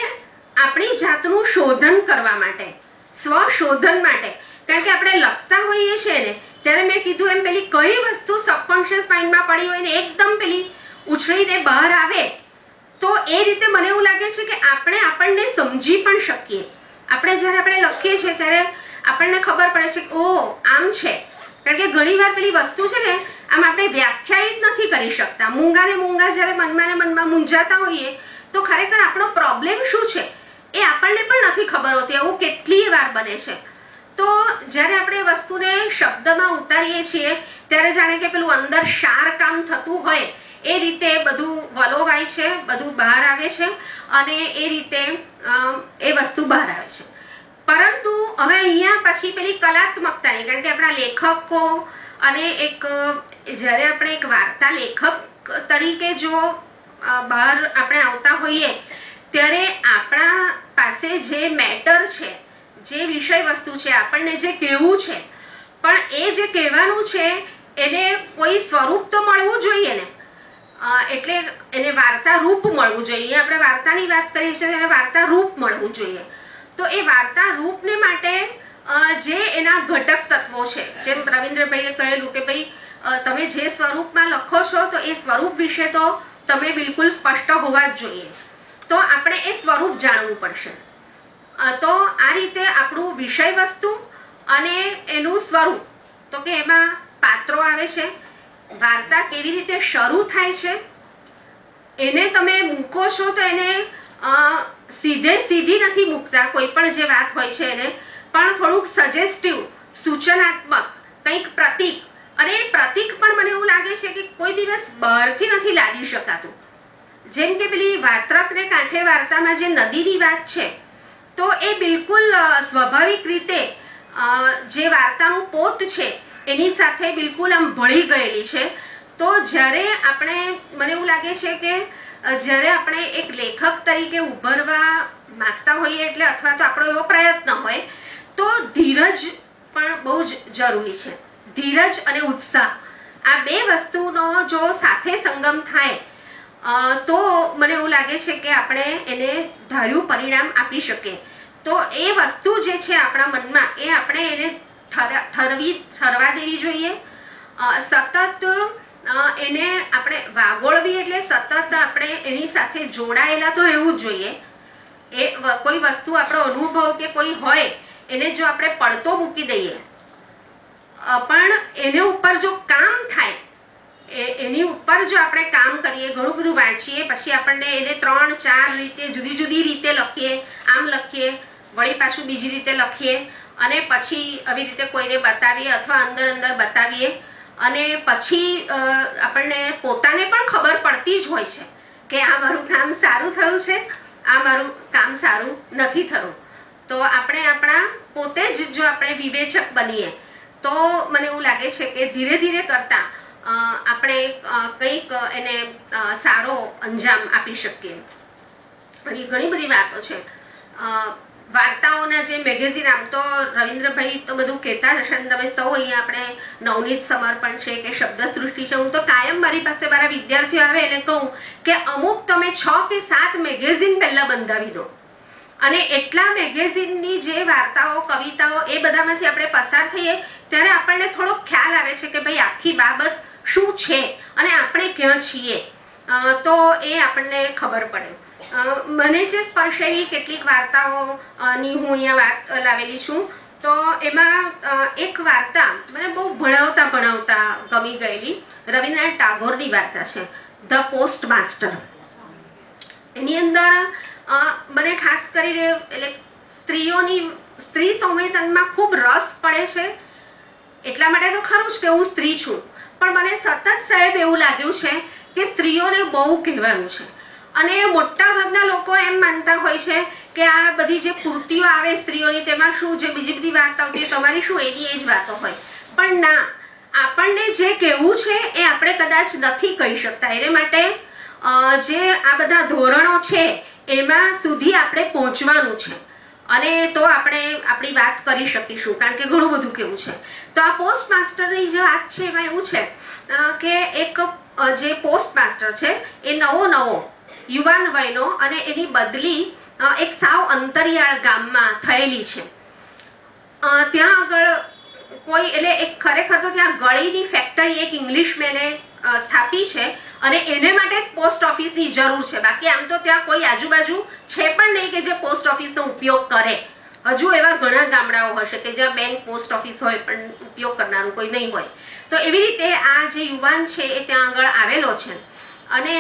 આપણી જાતનું શોધન કરવા માટે, સ્વશોધન માટે, કારણ કે આપણે લખતા હોઈએ છીએ ને ત્યારે મેં કીધું એમ પેલી કઈ વસ્તુ સબકોન્શિયસ માઇન્ડમાં પડી હોય ને એકદમ પેલી ઉછળીને બહાર આવે તો એ રીતે મને એવું લાગે છે કે આપણે આપણને સમજી પણ શકીએ. આપણે જ્યારે આપણે લખીએ છીએ ત્યારે આપણને ખબર પડે છે કે ઓ આમ છે, કારણ કે ઘણીવાર પેલી વસ્તુ છે ને આમ આપણે વ્યાખ્યાયિત નથી કરી શકતા. મૂંગા ને મૂંગા જ્યારે મનમાં ને મનમાં મૂંઝાતા હોઈએ તો ખરેખર આપણો પ્રોબ્લેમ શું છે એ આપણને પણ નથી ખબર હોતી. એવું કેટલીય વાર બને છે. તો જ્યારે આપણે વસ્તુને શબ્દમાં ઉતારીએ છીએ ત્યારે જાણે કે પેલું અંદર શાર કામ થતું હોય એ રીતે બધું વલોવાય છે, બધું બહાર આવે છે અને એ રીતે એ વસ્તુ બહાર આવે છે. પરંતુ હવે અહીંયા પછી પેલી કલાત્મકતાની, કારણ કે આપણા લેખકો અને જ્યારે આપણે એક વાર્તા લેખક તરીકે જો બહાર આપણે આવતા હોઈએ ત્યારે આપણા પાસે જે મેટર છે, જે વિષય વસ્તુ છે, આપણને જે કહેવું છે, પણ એ જે કહેવાનું છે એને કોઈ સ્વરૂપ તો મળવું જોઈએ ને. એટલે એને વાર્તા રૂપ મળવું જોઈએ. આપણે વાર્તાની વાત કરીએ છીએ એને વાર્તા રૂપ મળવું જોઈએ. તો એ વાર્તા રૂપને માટે જે એના ઘટક તત્વો છે, જેમ રવિન્દ્રભાઈએ કહેલું કે ભાઈ તમે જે સ્વરૂપમાં લખો છો તો એ સ્વરૂપ વિશે તો તમે બિલકુલ સ્પષ્ટ હોવા જ જોઈએ. તો આપણે એ સ્વરૂપ જાણવું પડશે. તો આ રીતે આપણું વિષય વસ્તુ અને એનું સ્વરૂપ, તો કે એમાં પાત્રો આવે છે, વાર્તા કેવી રીતે શરૂ થાય છે, એને તમે મૂકો છો તો એને સીધી નથી મૂકતા, કોઈ પણ જે વાત હોય છે એને, પણ થોડુંક સજેસ્ટિવ, સૂચનાત્મક, કંઈક પ્રતીક. અને એ પ્રતીક પણ મને એવું લાગે છે કે કોઈ દિવસ બહારથી નથી લાવી શકાતું. જેમ કે પેલી વાત્રકને કાંઠે વાર્તામાં જે નદીની વાત છે, તો એ બિલકુલ સ્વાભાવિક રીતે જે વાર્તાનું પોત છે એની સાથે બિલકુલ આમ ભળી ગયેલી છે. તો જ્યારે આપણે, મને એવું લાગે છે કે જ્યારે આપણે એક લેખક તરીકે ઉભરવા માંગતા હોઈએ, એટલે અથવા તો આપણો એવો પ્રયત્ન હોય, તો ધીરજ પણ બહુ જ જરૂરી છે. ધીરજ અને ઉત્સાહ, આ બે વસ્તુનો જો સાથે સંગમ થાય તો મને એવું લાગે છે કે આપણે એને ધાર્યું પરિણામ આપી શકીએ. તો એ વસ્તુ જે છે આપણા મનમાં, એ આપણે એને ઠરવા દેવી જોઈએ. સતત એને આપણે વાગોળવી, એટલે સતત આપણે એની સાથે જોડાયેલા તો રહેવું જ જોઈએ. એ કોઈ વસ્તુ આપણો અનુભવ કે કોઈ હોય એને જો આપણે પડતો મૂકી દઈએ, પણ એને ઉપર જો કામ થાય, એની ઉપર જો આપણે કામ કરીએ, ઘણું બધું વાંચીએ, પછી આપણને એને 3-4 રીતે જુદી જુદી રીતે લખીએ, આમ લખીએ, વળી પાછું બીજી રીતે લખીએ, અને પછી આવી રીતે કોઈને બતાવીએ અથવા અંદર બતાવીએ, અને પછી આપણને પોતાને પણ ખબર પડતી જ હોય છે કે આ મારું કામ સારું થયું છે, આ મારું કામ સારું નથી થયું. તો આપણે આપણા પોતે જ જો આપણે વિવેચક બનીએ તો મને એવું લાગે છે કે ધીરે ધીરે કરતા આપણે કંઈક એને સારો અંજામ આપી શકીએ. આવી ઘણી બધી વાતો છે. વાર્તાઓના જે મેગેઝિન, આમ તો રવિન્દ્રભાઈ તો બધું કહેતા જ હશે, અને તમે સૌ અહીંયા આપણે નવનીત સમર્પણ છે કે શબ્દ સૃષ્ટિ છે, હું તો કાયમ મારી પાસે મારા વિદ્યાર્થીઓ આવે એટલે કહું કે અમુક તમે 6 કે 7 મેગેઝિન પહેલા બંધાવી દો, અને એટલા મેગેઝિનની જે વાર્તાઓ, કવિતાઓ, એ બધામાંથી આપણે પસાર થઈએ ત્યારે આપણને થોડો ખ્યાલ આવે છે કે ભાઈ આખી બાબત શું છે અને આપણે ક્યાં છીએ. તો એ આપણને ખબર પડે. મને જે સ્પર્શેલી કેટલીક વાર્તાઓની હું અહીંયા વાત લાવેલી છું. તો એમાં એક વાર્તા મને બહુ ભણાવતા ગમી ગયેલી, રવિન્દ્રનાથ ટાગોરની વાર્તા છે, ધ પોસ્ટ માસ્ટર. એની અંદર મને ખાસ કરીને એટલે સ્ત્રી સંવેદનમાં ખૂબ રસ પડે છે. એટલા માટે તો ખરું જ કે હું સ્ત્રી છું, પણ મને સતત સાહેબ એવું લાગ્યું છે કે સ્ત્રીઓને બહુ કહેવાનું છે. અને મોટા ભાગના લોકો એમ માનતા હોય છે કે આ બધી જે પૂર્તિઓ આવે સ્ત્રીઓની, તેમાં શું જે બીજી બધી વાત આવતી હોય, તમારી શું એની એ જ વાતો હોય. પણ ના, આપણને જે કહેવું છે એ આપણે કદાચ નથી કહી શકતા. એને માટે જે આ બધા ધોરણો છે એમાં સુધી આપણે પહોંચવાનું છે, અને તો આપણે આપણી વાત કરી શકીશું, કારણ કે ઘણું બધું કેવું છે. તો આ પોસ્ટ માસ્ટરની જે વાત છે એમાં એવું છે કે એક જે પોસ્ટ માસ્ટર છે એ નવો યુવાન વયનો, અને એની બદલી એક સાવ અંતરિયાળ ગામમાં થયેલી છે. ત્યાં આગળ કોઈ, એટલે એક ખરેખર તો ત્યાં ગળીની ફેક્ટરી એક ઇંગ્લિશમેને સ્થાપી છે, અને એને માટે પોસ્ટ ઓફિસની જરૂર છે. બાકી આમ તો ત્યાં કોઈ આજુબાજુ છે પણ નહીં કે જે પોસ્ટ ઓફિસનો ઉપયોગ કરે. હજુ એવા ઘણા ગામડાઓ હશે કે જ્યાં બેંક, પોસ્ટ ઓફિસ હોય પણ ઉપયોગ કરનારું કોઈ નહીં હોય. તો એવી રીતે આ જે યુવાન છે એ ત્યાં આગળ આવેલો છે, અને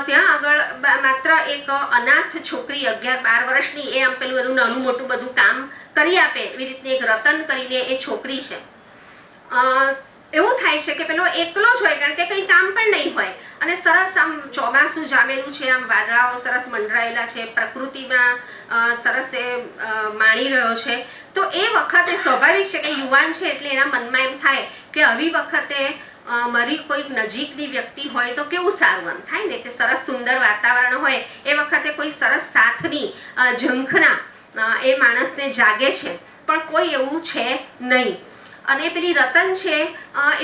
ત્યાં આગળ માત્ર એક અનાથ છોકરી 11-12 વર્ષની એ આમ પેલું એનું નાનું મોટું બધું કામ કરી આપે એવી રીતની એક રતન કરીને એ છોકરી છે. એવું થાય છે કે પેલો એકલો જ હોય કારણ કે કંઈ કામ પણ નહીં હોય અને સરસ આમ ચોમાસું જામેલું છે, આમ વાદળાઓ સરસ મંડરાયેલા છે, પ્રકૃતિમાં સરસ એ માણી રહ્યો છે. તો એ વખતે સ્વાભાવિક છે કે યુવાન છે એટલે એના મનમાં એમ થાય કે આવી વખતે મારી કોઈક નજીકની વ્યક્તિ હોય તો કેવું સારું આમ થાય ને, કે સરસ સુંદર વાતાવરણ હોય એ વખતે કોઈ સરસ સાથની ઝંખના એ માણસને જાગે છે, પણ કોઈ એવું છે નહીં. અને પેલી રતન છે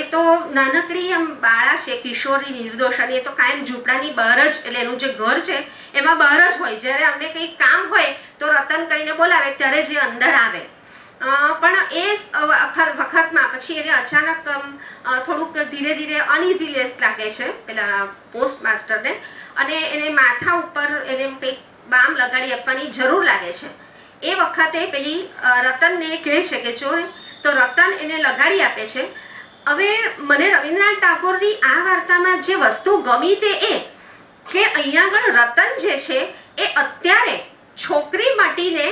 એ તો નાનકડી આમ બાળા છે, કિશોરી નિર્દોષ, અને એ તો કાયમ ઝૂંપડાની બહાર જ, એટલે એનું જે ઘર છે એમાં બહાર જ હોય. જ્યારે અમને કંઈક કામ હોય તો રતન કરીને બોલાવે ત્યારે જે અંદર આવે. પણ એ વખતમાં પછી એને અચાનક થોડુંક ધીરે ધીરે અનઇઝીનેસ લાગે છે પેલા પોસ્ટ માસ્ટરને, અને એને માથા ઉપર એને કંઈક બામ લગાડી આપવાની જરૂર લાગે છે. એ વખતે પેલી રતનને કહે છે કે જો, તો રતન એને લગાડી આપે છે. હવે મને રવિન્દ્રનાથ ટાગોરની આ વાર્તામાં જે વસ્તુ ગમી તે એ કે અહીંયા આગળ રતન જે છે એ અત્યારે છોકરી મટીને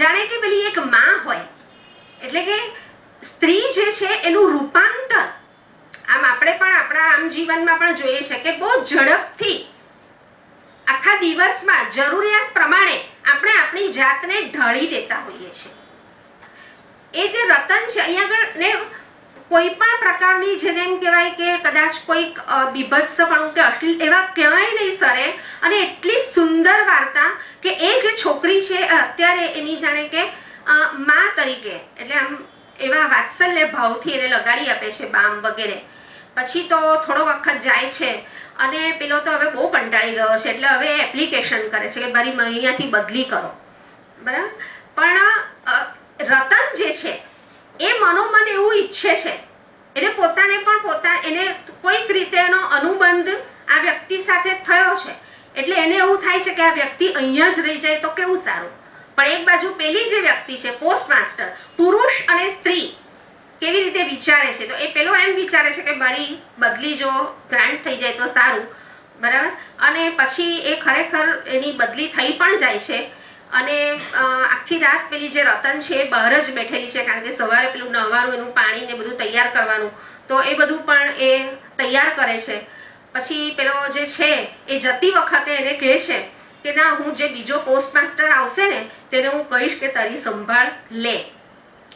જાણે કે પેલી એક માં હોય, એટલે કે સ્ત્રી જે છે એનું રૂપાંતર આમ આપણે પણ આપણા આમ જીવનમાં પણ જોઈએ છે કે બહુ ઝડપથી આખા દિવસમાં જરૂરિયાત પ્રમાણે આપણે આપણી જાતને ઢાળી દેતા હોઈએ છીએ. એ જે રતન છે અહીંયા આગળ ને કોઈ પણ પ્રકારની જેને એમ કહેવાય કે કદાચ કોઈક બીભત્સપણું કે અશ્લીલ એવા ક્યાંય નહીં સરે, અને એટલી સુંદર વાર્તા કે એ જે છોકરી છે અત્યારે એની જાણે કે માં તરીકે, એટલે આમ એવા વાત્સલ્ય ભાવથી એને લગાડી આપે છે બામ વગેરે. પછી તો થોડો વખત જાય છે અને પેલો તો હવે બહુ કંટાળી ગયો છે એટલે હવે એપ્લિકેશન કરે છે કે મારી અહીંયાથી બદલી કરો, બરાબર. પણ રતન જે છે એ મનોમન એવું ઈચ્છે છે, એને પોતાને પણ એને કોઈક રીતે એનો અનુબંધ આ વ્યક્તિ સાથે થયો છે, એટલે એને એવું થાય છે કે આ વ્યક્તિ અહીંયા જ રહી જાય તો કેવું સારું. પણ એક બાજુ પેલી જે વ્યક્તિ છે પોસ્ટ માસ્ટર, પુરુષ અને સ્ત્રી કેવી રીતે વિચારે છે, તો એ પેલો એમ વિચારે છે કે મારી બદલી જો ગ્રાન્ટ થઈ જાય તો સારું, બરાબર. અને પછી એ ખરેખર એની બદલી થઈ પણ જાય છે. અને આખી રાત પેલી જે રતન છે એ બહાર જ બેઠેલી છે, કારણ કે સવારે પેલું નવાનું એનું પાણી ને બધું તૈયાર કરવાનું, તો એ બધું પણ એ તૈયાર કરે છે. પછી પેલો જે છે એ જતી વખતે એને કહે છે કે ના, હું જે બીજો પોસ્ટ માસ્ટર આવશે ને તેને હું કહીશ કે તારી સંભાળ લે,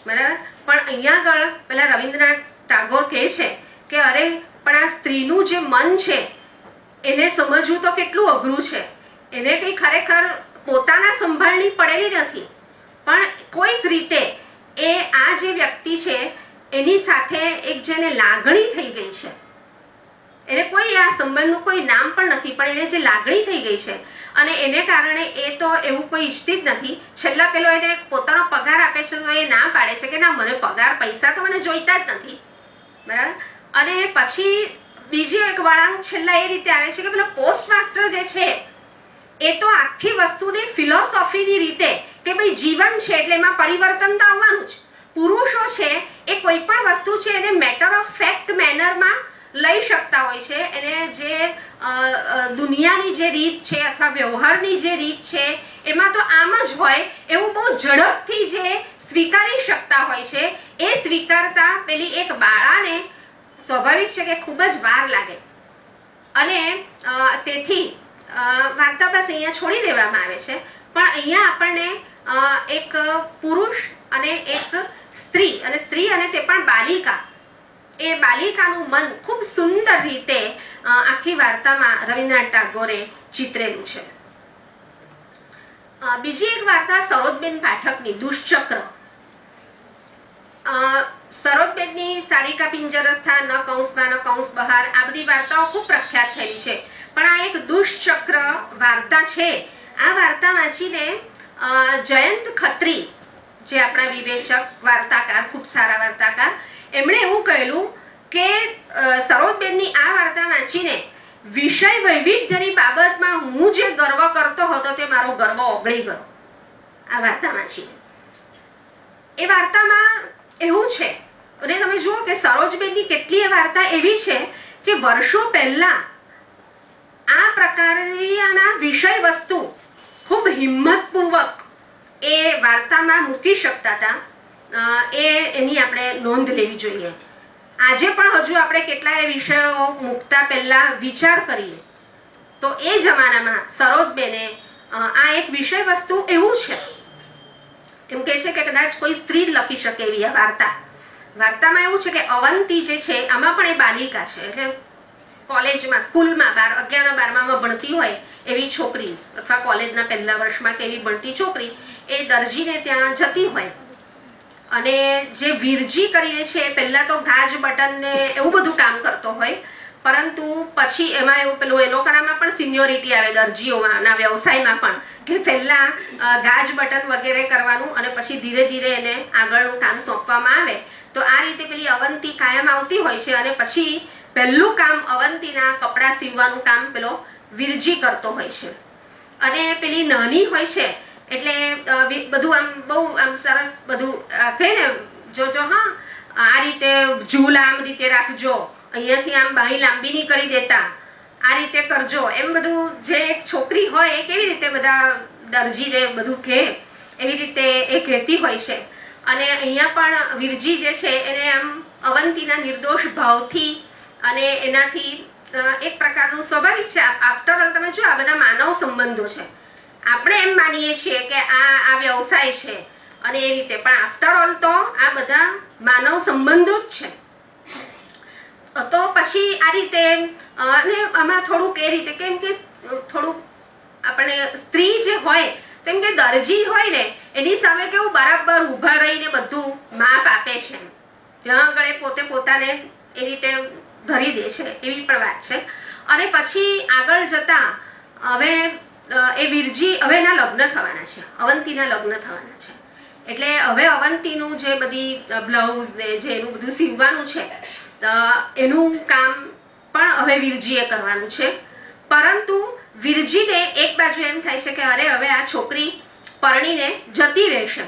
બરાબર. પણ અહીંયા આગળ પેલા રવિન્દ્રનાથ ટાગોર કહે છે કે અરે પણ આ સ્ત્રીનું જે મન છે એને સમજવું તો કેટલું અઘરું છે. એને કંઈ ખરેખર પોતાના સંભાળની પડેલી નથી, પણ કોઈક રીતે એ આ જે વ્યક્તિ છે એની સાથે એક જેને લાગણી થઈ ગઈ છે, એને કોઈ આ સંબંધનું કોઈ નામ પણ નથી, પણ એને જે લાગણી થઈ ગઈ છે અને એને કારણે એ તો એવું કોઈ ઈચ્છતી જ નથી. છેલ્લા પેલો એને પોતાનો પગાર આપે છે તો એ ના પાડે છે કે ના, મને પગાર પૈસા તો મને જોઈતા જ નથી, બરાબર. અને પછી બીજી એક વળાંક છેલ્લા એ રીતે આવે છે કે પેલો પોસ્ટ માસ્ટર જે છે એ તો આખી વસ્તુની ફિલોસોફીની રીતે કે ભાઈ જીવન છે એટલે એમાં પરિવર્તન તો આવવાનું જ. પુરુષો છે એ કોઈ પણ વસ્તુ છે એને મેટર ઓફ ફેક્ટ મેનરમાં લઈ શકતા હોય છે, એને જે દુનિયાની જે રીત છે અથવા વ્યવહારની જે રીત છે એમાં તો આમ જ હોય એવું બહુ ઝડપથી જે સ્વીકારી શકતા હોય છે. એ સ્વીકારતા પેલી એક બાળાને સ્વાભાવિક છે કે ખૂબ જ વાર લાગે, અને તેથી વાર્તા બસ અહીંયા છોડી દેવામાં આવે છે. પણ અહીંયા આપણને એક પુરુષ અને એક સ્ત્રી, અને સ્ત્રી અને તે પણ બાલિકા, એ બાલિકાનું મન ખૂબ સુંદર રીતે આખી વાર્તામાં રવિન્દ્રનાથ ટાગોરે ચિતરેલું છે. બીજી એક વાર્તા સરોજબેન પાઠકની દુષ્ચક્ર. સરોજબેનની સારિકા પિંજરસ્થા, ન કૌંસમાં ન કૌંસ બહાર, આ બધી વાર્તાઓ ખૂબ પ્રખ્યાત થયેલી છે. પણ આ એક દુષ્ચક્ર વાર્તા છે. આ વાર્તા વાંચીને જયંત ખત્રી, જે આપણા વિવેચક વાર્તાકાર, ખૂબ સારા વાર્તાકાર, એમણે એવું કહેલું કે સરોજબેનની આ વાર્તા વાંચીને વિષય વૈવિધ્યની બાબતમાં હું જે ગર્વ કરતો હતો તે મારો ગર્વ ઓગળી ગયો આ વાર્તા વાંચીને. એ વાર્તામાં એવું છે, અને તમે જુઓ કે સરોજબેનની કેટલી વાર્તા એવી છે કે વર્ષો પહેલા આ પ્રકારની આના વિષય વસ્તુ ખૂબ હિંમતપૂર્વક એ વાર્તામાં મૂકી શકતા હતા, એની આપણે નોંધ લેવી જોઈએ. આજે પણ હજુ આપણે કેટલાય વિષયો મૂકતા પહેલા વિચાર કરીએ તો એ જમાનામાં સરોજબેને આ એક વિષય વસ્તુ એવું છે, એમ કે છે કે કદાચ કોઈ સ્ત્રી જ લખી શકે એવી આ વાર્તામાં એવું છે કે અવંતી જે છે આમાં પણ એ બાલિકા છે, એટલે કોલેજમાં સ્કૂલમાં 11-12માં ભણતી હોય એવી છોકરી અથવા કોલેજના પહેલા વર્ષમાં કે એવી ભણતી છોકરી એ દરજીને ત્યાં જતી હોય અને જે વીરજી કરીને છે પહેલા તો ગાજ બટન ને એવું બધું કામ કરતો હોય, પરંતુ પછી એમાં એવું પેલું એ લોકોનામાં પણ સિનિયોરિટી આવે દરજીઓના વ્યવસાયમાં પણ કે પહેલા ગાજ બટન વગેરે કરવાનું અને પછી ધીરે ધીરે એને આગળનું કામ સોંપવામાં આવે. તો આ રીતે પેલી અવંતી કાયમ આવતી હોય છે અને પછી પહેલું કામ અવંતીના કપડાં સીવવાનું કામ પેલો વીરજી કરતો હોય છે. અને પેલી નાની હોય છે એટલે બધું આમ બહુ આમ સરસ બધું કહે ને, જોજો હા આ રીતે ઝૂલ આમ રીતે રાખજો, અહીંયાથી આમ બાહી લાંબી નહીં કરી દેતા, આ રીતે કરજો, એમ બધું જે એક છોકરી હોય એ કેવી રીતે બધા દરજીને બધું કહે એવી રીતે એ કહેતી હોય છે. અને અહીંયા પણ વીરજી જે છે એને આમ અવંતીના નિર્દોષ ભાવથી અને એનાથી એક પ્રકારનું સ્વાભાવિક છે. આફ્ટર ઓલ તમે જો આ બધા માનવ સંબંધો છે, આપણે એમ માનીએ છીએ કે આ વ્યવસાય છે અને એ રીતે, પણ આફ્ટર ઓલ તો આ બધા માનવ સંબંધો જ છે. તો પછી આ રીતે અને આમાં થોડુંક એ રીતે કેમ કે થોડુંક આપણે સ્ત્રી જે હોય કેમ કે દરજી હોય ને એની સામે કેવું બરાબર ઊભા રહીને બધું માપ આપે છે, જ્યાં આગળ પોતે પોતાને એ રીતે ધરી દે છે એવી પણ વાત છે. અને પછી આગળ જતા હવે એ વીરજી હવે એના લગ્ન થવાના છે, અવંતીના લગ્ન થવાના છે, એટલે હવે અવંતીનું જે બધી બ્લાઉઝ ને જે એનું બધું સીવવાનું છે એનું કામ પણ હવે વીરજીએ કરવાનું છે. પરંતુ વીરજીને એક બાજુ એમ થાય છે કે અરે હવે આ છોકરી પરણીને જતી રહેશે,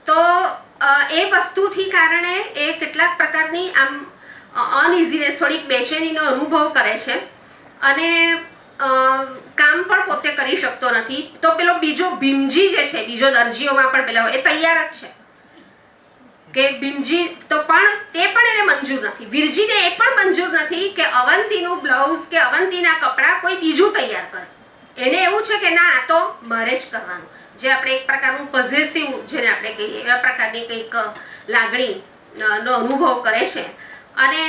તો એ વસ્તુથી કારણે એ કેટલાક પ્રકારની આમ અનઇઝીનેસ થોડીક બેચેનીનો અનુભવ કરે છે અને કામ પણ પોતે કરી શકતો નથી. તો પેલો બીજો ભીમજી જે છે, બીજો દરજીઓમાં પણ પેલા એ તૈયાર જ છે કે ભીમજી તો પણ તે પણ એને મંજૂર નથી, વીરજીને એ પણ મંજૂર નથી કે અવંતીનું બ્લાઉઝ કે અવંતીના કપડાં કોઈ બીજું તૈયાર કરે. એને એવું છે કે ના આ તો મારે જ કરવાનું, જે આપણે એક પ્રકારનું પોઝેસિવ જેને આપણે કહીએ એવા પ્રકારની કંઈક લાગણી નો અનુભવ કરે છે. અને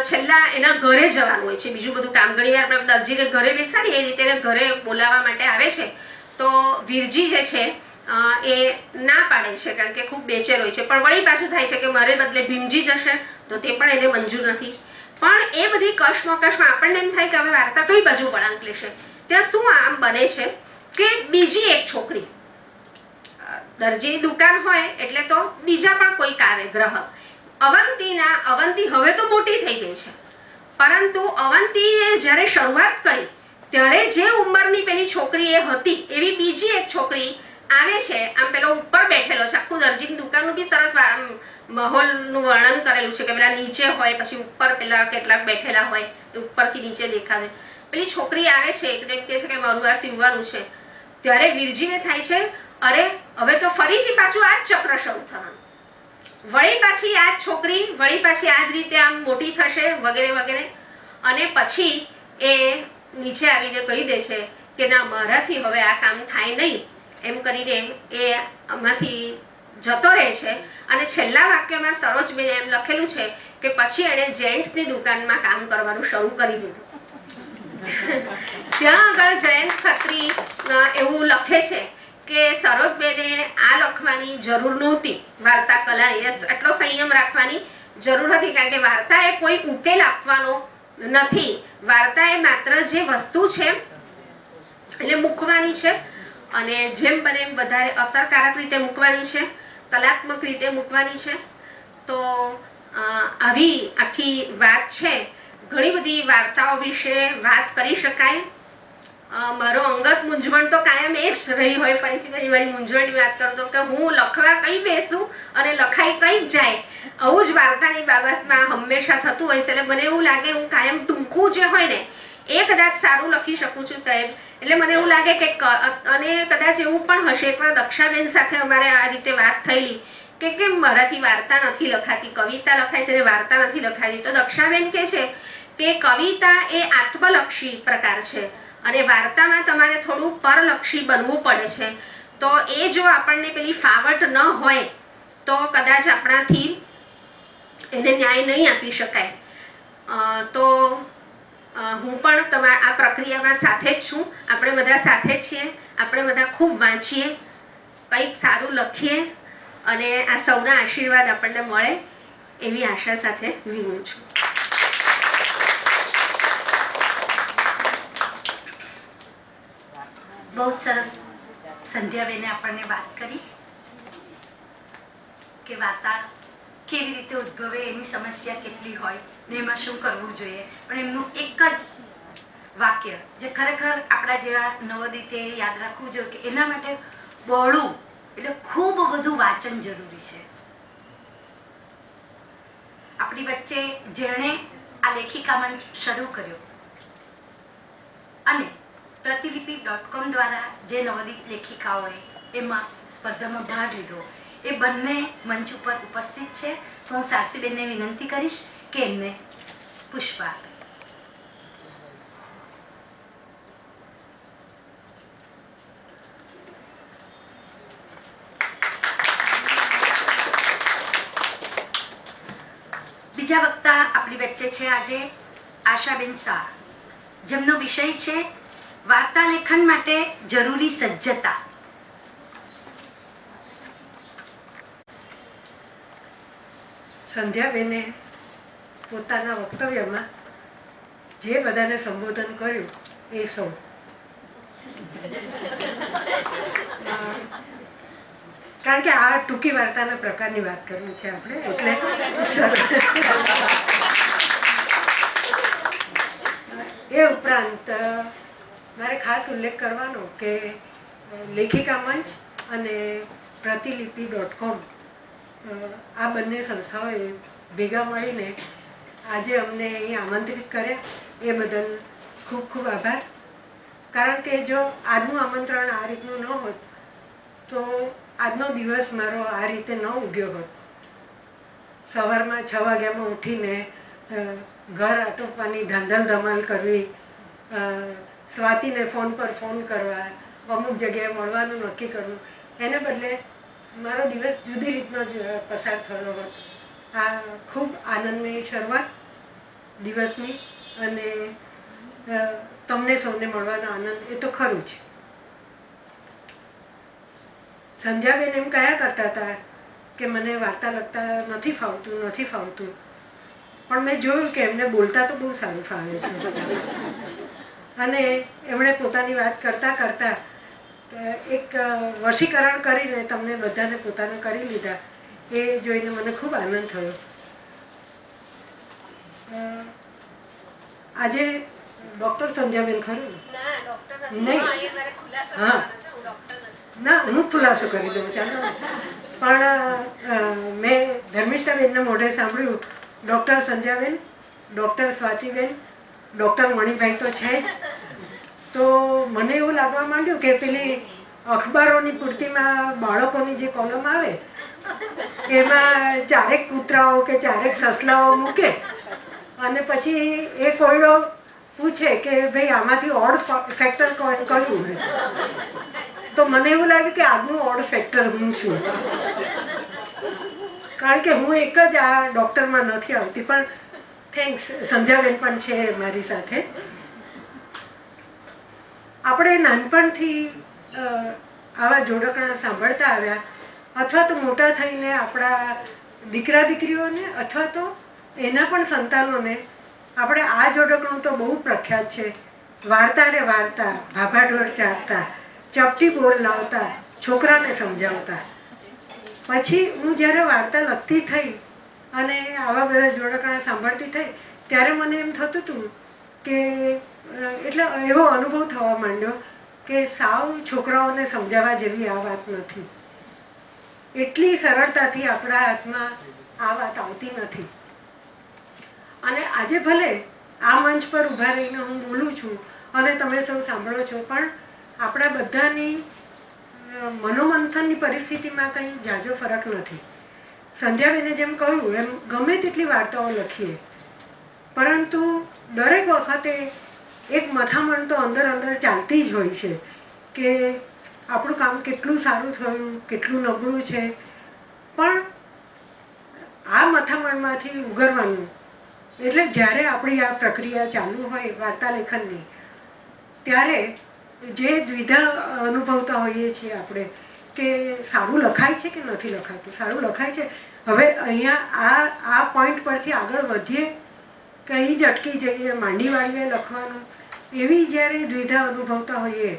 છેલ્લા એના ઘરે જવાનું હોય છે, બીજું બધું કામ ઘણી વાર આપણે દરજીને ઘરે બેસાડીએ એ રીતે એને ઘરે બોલાવવા માટે આવે છે, તો વીરજી જે છે એ ના પાડે છે કારણ કે ખૂબ બેચેન હોય છે. પણ વળી પાછું થાય છે કે મારે બદલે ભીમજી જશે તો તે પણ એને મંજૂર નથી. પણ એ બધી કશમકશમાં આપણને એમ થાય કે હવે વાર્તા કઈ બાજુ વળાંક લેશે. ત્યાં શું આમ બને છે કે બીજી એક છોકરી, દરજીની દુકાન હોય એટલે તો બીજા પણ કોઈક આવે ગ્રાહક. અવંતી હવે તો મોટી થઈ ગઈ છે, પરંતુ અવંતીએ જ્યારે શરૂઆત કરી ત્યારે જે ઉંમરની પેલી છોકરી એ હતી એવી બીજી એક છોકરી આવે છે. આમ પેલો ઉપર બેઠેલો છે, આખું દરજીની દુકાનનું બી સરસ માહોલનું વર્ણન કરેલું છે કે પેલા નીચે હોય પછી ઉપર પેલા કેટલાક બેઠેલા હોય, ઉપરથી નીચે દેખાવે. પેલી છોકરી આવે છે એકદમ કહે છે કે મારું આ સીવવાનું છે. ત્યારે વીરજીને થાય છે અરે હવે તો ફરીથી પાછું આ જ ચક્ર શરૂ થવાનું, વળી પાછી આ જ છોકરી વળી પાછી આ જ રીતે આમ મોટી થશે વગેરે વગેરે. અને પછી એ નીચે આવીને કહી દે છે કે ના મારાથી હવે આ કામ થાય નહીં, એમ કરીને એ આમાંથી જતો રહે છે. અને છેલ્લા વાક્યમાં સરોજબેને એમ લખેલું છે કે પછી એણે જેન્ટ્સની દુકાનમાં કામ કરવાનું શરૂ કરી દીધું. ત્યાં આગળ જયંત ખત્રી એવું લખે છે કે સરોજબેને આ લખવાની જરૂર નહોતી, વાર્તા કલાની આટલો સંયમ રાખવાની જરૂર હતી, કારણ કે વાર્તા એ કોઈ ઉકેલ આપવાનો નથી, વાર્તા એ માત્ર જે વસ્તુ છે એટલે મૂકવાની છે અને જેમ બને એમ વધારે અસરકારક રીતે મૂકવાની છે, કલાત્મક રીતે મૂકવાની છે. તો આવી આખી વાત છે. ઘણી બધી વાર્તાઓ વિશે વાત કરી શકાય. મારો અંગત મૂંઝવણ તો કાયમ એ જ રહી હોય, ફરીથી મારી મૂંઝવણની વાત કરું તો કે હું લખવા કઈ બેસું અને લખાઈ કઈ જ જાય. આવું જ વાર્તાની બાબતમાં હંમેશા થતું હોય છે. એટલે મને એવું લાગે હું કાયમ ટૂંકું જે હોય ને એ કદાચ સારું લખી શકું છું સાહેબ. એટલે મને એવું લાગે કે અને કદાચ એવું પણ હશે, એકવાર દક્ષાબેન સાથે અમારે આ રીતે વાત થયેલી કે કેમ મારાથી વાર્તા નથી લખાતી, કવિતા લખાય છે અને વાર્તા નથી લખાતી. તો દક્ષાબેન કહે છે કે કવિતા એ આત્મલક્ષી પ્રકાર છે અને વાર્તામાં તમારે થોડું પરલક્ષી બનવું પડે છે. તો એ જો આપણને પેલી ફાવટ ન હોય તો કદાચ આપણાથી એને ન્યાય નહીં આપી શકાય. તો હું પણ આ પ્રક્રિયામાં સાથે જ છું. આપણે બધા સાથે જ છીએ. આપણે બધા ખૂબ વાંચીએ, કંઈક સારું લખીએ અને આ સૌના આશીર્વાદ આપણને મળે એવી આશા સાથે વિનું છું. બહુ જ સરસ સંધ્યાબેને આપણને વાત કરી કે વાર્તા કેવી રીતે ઉદ્ભવે, એની સમસ્યા કેટલી હોય ને એમાં શું કરવું જોઈએ. પણ એમનું એક જ વાક્ય જે ખરેખર આપણા જેવા નવોદિતે યાદ રાખવું જોઈએ કે એના માટે બહોળું એટલે ખૂબ બધું વાંચન જરૂરી છે. આપણી વચ્ચે જેણે આ લેખિકા મંચ શરૂ કર્યો અને પ્રતિલિપિ.com દ્વારા જે નવોદિત લેખિકાઓએ એમાં સ્પર્ધામાં ભાગ લીધો એ બંને મંચ ઉપર ઉપસ્થિત છે. તો હું સારસીબેનને વિનંતી કરીશ કે એમને પુષ્પ આપે. બીજા વક્તા આપણી વચ્ચે છે આજે આશાબેન શાહ, જેમનો વિષય છે વાર્તા લેખન માટે જરૂરી સજ્જતા. સંધ્યાબેને પોતાના વક્તવ્યમાં જે બધાને સંબોધન કર્યું એ સૌ કારણ કે આ ટૂંકી વાર્તાના પ્રકારની વાત કરવી છે આપણે, એટલે એ ઉપરાંત મારે ખાસ ઉલ્લેખ કરવાનો કે લેખિકા મંચ અને પ્રતિલિપિ.com આ બંને સંસ્થાઓએ ભેગા મળીને આજે અમને અહીં આમંત્રિત કર્યા એ બદલ ખૂબ ખૂબ આભાર. કારણ કે જો આજનું આમંત્રણ આ રીતનું ન હોત તો આજનો દિવસ મારો આ રીતે ન ઉગ્યો હોત. સવારમાં 6 વાગ્યામાં ઉઠીને ઘર આટોપવાની ધાંધલ ધમાલ કરવી, સ્વાતિને ફોન પર ફોન કરવા, અમુક જગ્યાએ મળવાનું નક્કી કરવું, એને બદલે મારો દિવસ જુદી રીતનો જ પસાર થયો હોત. આ ખૂબ આનંદની શરૂઆત દિવસની અને તમને સૌને મળવાનો આનંદ એ તો ખરું જ. સંધ્યાબેન એમ કયા કરતા હતા કે મને વાર્તા લખતા નથી ફાવતું, પણ મેં જોયું કે એમને બોલતા તો બહુ સારું ફાવે છે. અને એમણે પોતાની વાત કરતાં કરતાં એક વશીકરણ કરીને તમને બધાને પોતાને કરી લીધા એ જોઈને મને ખૂબ આનંદ થયો. આજે ડૉક્ટર સંધ્યાબેન ખરું? હા, ના, હું ખુલાસો કરી દઉં ચાલો. પણ મેં ધર્મિષ્ઠાબેનના મોઢે સાંભળ્યું ડૉક્ટર સંધ્યાબેન, ડૉક્ટર સ્વાતિબેન, ડૉક્ટર મણિભાઈ તો છે જ. તો મને એવું લાગવા માંડ્યું કે પેલી અખબારોની પૂર્તિમાં બાળકોની જે કોલમ આવે એમાં ચારેક કૂતરાઓ કે ચારેક સસલાઓ મૂકે અને પછી એ કોયડો પૂછે કે ભાઈ આમાંથી ઓડ ફેક્ટર કયું હોય. તો મને એવું લાગે કે આજનું ઓડ ફેક્ટર હું છું, કારણ કે હું એક જ આ ડૉક્ટરમાં નથી આવતી. પણ થેન્ક્સ, સંધ્યાબેન પણ છે મારી સાથે. આપણે નાનપણથી આવા જોડકણા સાંભળતા આવ્યા, અથવા તો મોટા થઈને આપણા દીકરા દીકરીઓને અથવા તો એના પણ સંતાનોને આપણે આ જોડકણું તો બહુ પ્રખ્યાત છે. વાર્તા રે વાર્તા, ભાભાઢોર ચારતા, ચપટી બોલ લાવતા, છોકરાને સમજાવતા. પછી હું જ્યારે વાર્તા લખતી થઈ અને આવા બધા જોડકણા સાંભળતી થઈ ત્યારે મને એમ થતું હતું કે એટલે એવો અનુભવ થવા માંડ્યો કે સાવ છોકરાઓને સમજાવવા જેવી આ વાત નથી. એટલી સરળતાથી આપણા હાથમાં આ વાત આવતી નથી. અને આજે ભલે આ મંચ પર ઊભા રહીને હું બોલું છું અને તમે સૌ સાંભળો છો, પણ આપણા બધાની મનોમંથનની પરિસ્થિતિમાં કંઈ ઝાઝો ફરક નથી. સંધ્યાબેને જેમ કહ્યું એમ ગમે તેટલી વાર્તાઓ લખીએ, પરંતુ દરેક વખતે એક મથામણ તો અંદર અંદર ચાલતી જ હોય છે કે આપણું કામ કેટલું સારું થયું, કેટલું નબળું છે. પણ આ મથામણમાંથી ઉગરવાનું એટલે જ્યારે આપણી આ પ્રક્રિયા ચાલુ હોય વાર્તા લેખનની, ત્યારે જે દ્વિધા અનુભવતા હોઈએ છીએ આપણે કે સારું લખાય છે કે નથી લખાતું, સારું લખાય છે. હવે અહીંયા આ પોઈન્ટ પરથી આગળ વધીએ કે અહીં જ અટકી જઈએ, માંડી વાળીએ લખવાનું, એવી જ્યારે દ્વિધા અનુભવતા હોઈએ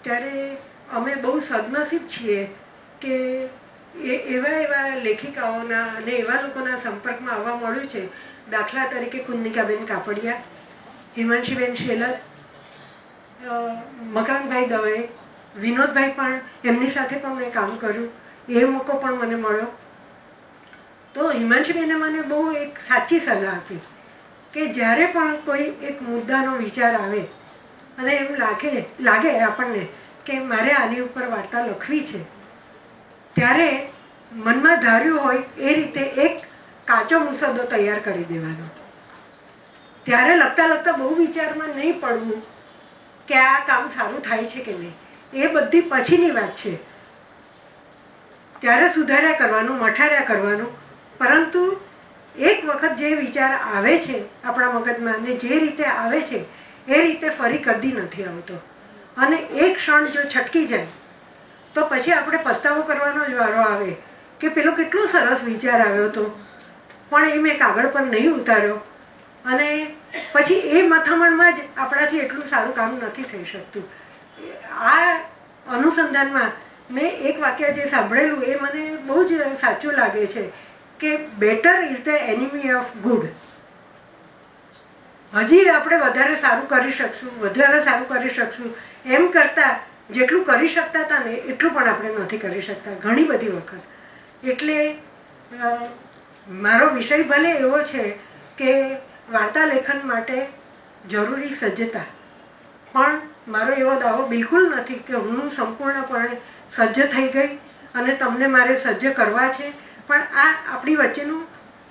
ત્યારે અમે બહુ સદનસીબ છીએ કે એવા લેખિકાઓના અને એવા લોકોના સંપર્કમાં આવવા મળ્યું છે. દાખલા તરીકે કુન્નિકાબેન કાપડિયા, હિમાંશીબેન શેલત, મકરંદભાઈ દવે, વિનોદભાઈ પણ, એમની સાથે પણ મેં કામ કર્યું, એ મોકો પણ મને મળ્યો. તો હિમાંશીબેને મને બહુ એક સાચી સલાહ આપી કે જ્યારે પણ કોઈ એક મુદ્દાનો વિચાર આવે અને એમ લાગે આપણને કે મારે આની ઉપર વાર્તા લખવી છે, ત્યારે મનમાં ધાર્યું હોય એ રીતે એક કાચો મુસદ્દો તૈયાર કરી દેવાનો. ત્યારે લખતા લખતા બહુ વિચારમાં નહીં પડવું કે આ કામ સારું થાય છે કે નહીં, એ બધી પછીની વાત છે. ત્યારે સુધાર્યા કરવાનું, મઠાર્યા કરવાનું. પરંતુ એક વખત જે વિચાર આવે છે આપણા મગજમાં ને જે રીતે આવે છે એ રીતે ફરી કદી નથી આવતો. અને એક ક્ષણ જો છટકી જાય તો પછી આપણે પસ્તાવો કરવાનો જ વારો આવે કે પેલો કેટલો સરસ વિચાર આવ્યો હતો પણ એ મેં કાગળ પર નહીં ઉતાર્યો, અને પછી એ મથામણમાં જ આપણાથી એટલું સારું કામ નથી થઈ શકતું. આ અનુસંધાનમાં મેં એક વાક્ય જે સાંભળેલું એ મને બહુ જ સાચું લાગે છે કે better is the enemy of good. હજી આપણે વધારે સારું કરી શકશું એમ કરતાં જેટલું કરી શકતા હતા ને એટલું પણ આપણે નથી કરી શકતા ઘણી બધી વખત. એટલે મારો વિષય ભલે એવો છે કે વાર્તા લેખન માટે જરૂરી સજ્જતા, પણ મારો એવો દાવો બિલકુલ નથી કે હું સંપૂર્ણપણે સજ્જ થઈ ગઈ અને તમને મારે સજ્જ કરવા છે. પણ આ આપણી વચ્ચેનું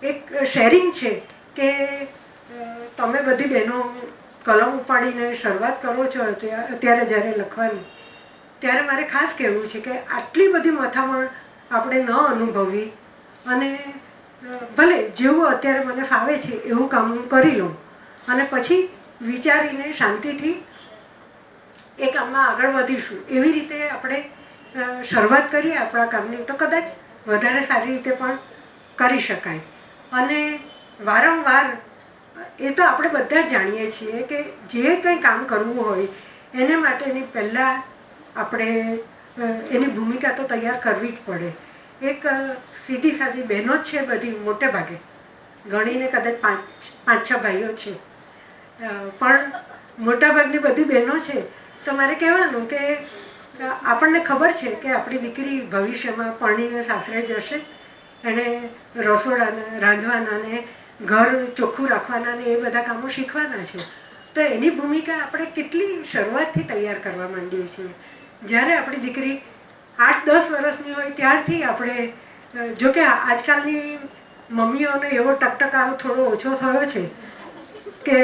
એક શેરિંગ છે કે તમે બધી બહેનો કલમ ઉપાડીને શરૂઆત કરો છો અત્યારે જ્યારે લખવાની, ત્યારે મારે ખાસ કહેવું છે કે આટલી બધી મથામણ આપણે ન અનુભવી અને ભલે જેવું અત્યારે મને ફાવે છે એવું કામ હું કરી લઉં અને પછી વિચારીને શાંતિથી એ કામમાં આગળ વધીશું. એવી રીતે આપણે શરૂઆત કરીએ આપણા કામની તો કદાચ વધારે સારી રીતે પણ કરી શકાય. અને વારંવાર એ તો આપણે બધા જ જાણીએ છીએ કે જે કંઈ કામ કરવું હોય એને માટેની પહેલાં આપણે એની ભૂમિકા તો તૈયાર કરવી જ પડે. એક સીધી સાદી બહેનો જ છે બધી, મોટે ભાગે ગણીને કદાચ પાંચ છ ભાઈઓ છે, પણ મોટાભાગની બધી બહેનો છે. તો મારે કહેવાનું કે આપણને ખબર છે કે આપણી દીકરી ભવિષ્યમાં પરણીને સાસરે જશે, એણે રસોડાના રાંધવાના ને ઘર ચોખ્ખું રાખવાના ને એ બધા કામો શીખવાના છે. તો એની ભૂમિકા આપણે કેટલી શરૂઆતથી તૈયાર કરવા માંડીએ છીએ. જ્યારે આપણી દીકરી 8-10 વર્ષની હોય ત્યારથી આપણે, જોકે આજકાલની મમ્મીઓને એવો ટકટકારો થોડો ઓછો થયો છે કે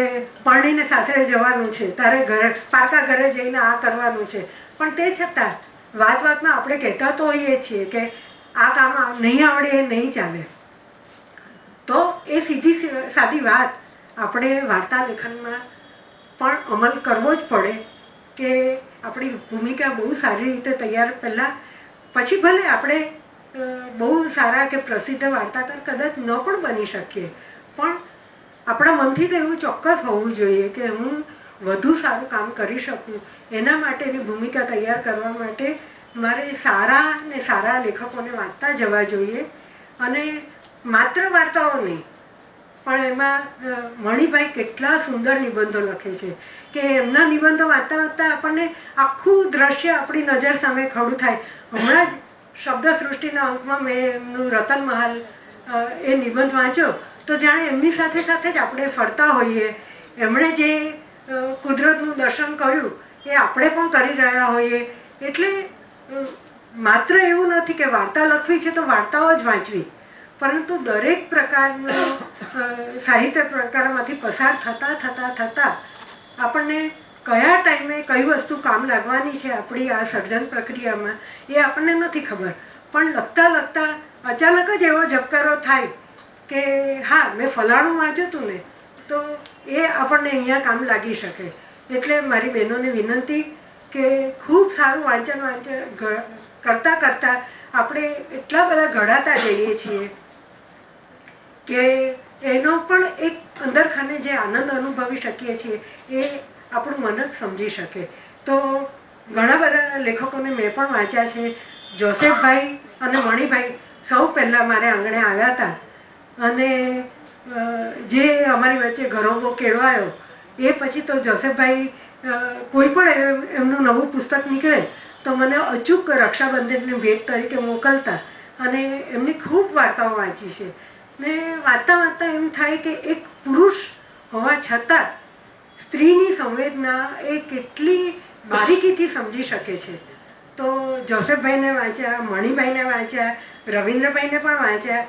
પરણીને સાસરે જવાનું છે, તારે ઘરે પાકા ઘરે જઈને આ કરવાનું છે, પણ તે છતાં વાતમાં આપણે કહેતા તો હોઈએ છીએ કે આ કામ નહીં આવડે એ નહીં ચાલે. તો એ સીધી સાદી વાત આપણે વાર્તા લેખનમાં પણ અમલ કરવો જ પડે કે આપણી ભૂમિકા બહુ સારી રીતે તૈયાર પહેલાં, પછી ભલે આપણે બહુ સારા કે પ્રસિદ્ધ વાર્તાકાર કદાચ ન પણ બની શકીએ, પણ આપણા મનથી તો એવું ચોક્કસ હોવું જોઈએ કે હું વધુ સારું કામ કરી શકું. એના માટેની ભૂમિકા તૈયાર કરવા માટે મારે સારા લેખકોને વાંચતા જવા જોઈએ. અને માત્ર વાર્તાઓ નહીં, પણ એમાં મણિભાઈ કેટલા સુંદર નિબંધો લખે છે કે એમના નિબંધો વાંચતા વાંચતા આપણને આખું દ્રશ્ય આપણી નજર સામે ખડું થાય. હમણાં જ શબ્દસૃષ્ટિના અંકમાં મેં એમનું રતનમહાલ એ નિબંધ વાંચ્યો તો જાણે એમની સાથે સાથે જ આપણે ફરતા હોઈએ એમણે જે કુદરતનું દર્શન કર્યું એ આપણે પણ કરી રહ્યા હોઈએ. એટલે માત્ર એવું નથી કે વાર્તા લખવી છે તો વાર્તાઓ જ વાંચવી, પરંતુ દરેક પ્રકારનું સાહિત્ય પ્રકારમાંથી પસાર થતાં આપણને કયા ટાઈમે કઈ વસ્તુ કામ લાગવાની છે આપણી આ સર્જન પ્રક્રિયામાં એ આપણને નથી ખબર. પણ લખતા અચાનક જ એવો ઝબકારો થાય કે હા, મેં ફલાણું વાંચ્યું હતું ને, તો એ આપણને અહીંયા કામ લાગી શકે. એટલે મારી બહેનોને વિનંતી કે ખૂબ સારું વાંચન કરતાં આપણે એટલા બધા ઘડાતા જઈએ છીએ કે એનો પણ એક અંદરખાને જે આનંદ અનુભવી શકીએ છીએ એ આપણું મન જ સમજી શકે. તો ઘણા બધા લેખકોને મેં પણ વાંચ્યા છે. જોસેફભાઈ અને મણિભાઈ સૌ પહેલાં મારે આંગણે આવ્યા હતા, અને જે અમારી વચ્ચે ઘરોબો કેળવાયો એ પછી તો જોસેફભાઈ કોઈ પણ એમનું નવું પુસ્તક નીકળે તો મને અચૂક રક્ષાબંધનની ભેટ તરીકે મોકલતા, અને એમની ખૂબ વાર્તાઓ વાંચી છે. ને વાંચતા એમ થાય કે એક પુરુષ હોવા છતાં સ્ત્રીની સંવેદના એ કેટલી બારીકીથી સમજી શકે છે. તો જોસેફભાઈને વાંચ્યા, મણિભાઈને વાંચ્યા, રવિન્દ્રભાઈને પણ વાંચ્યા.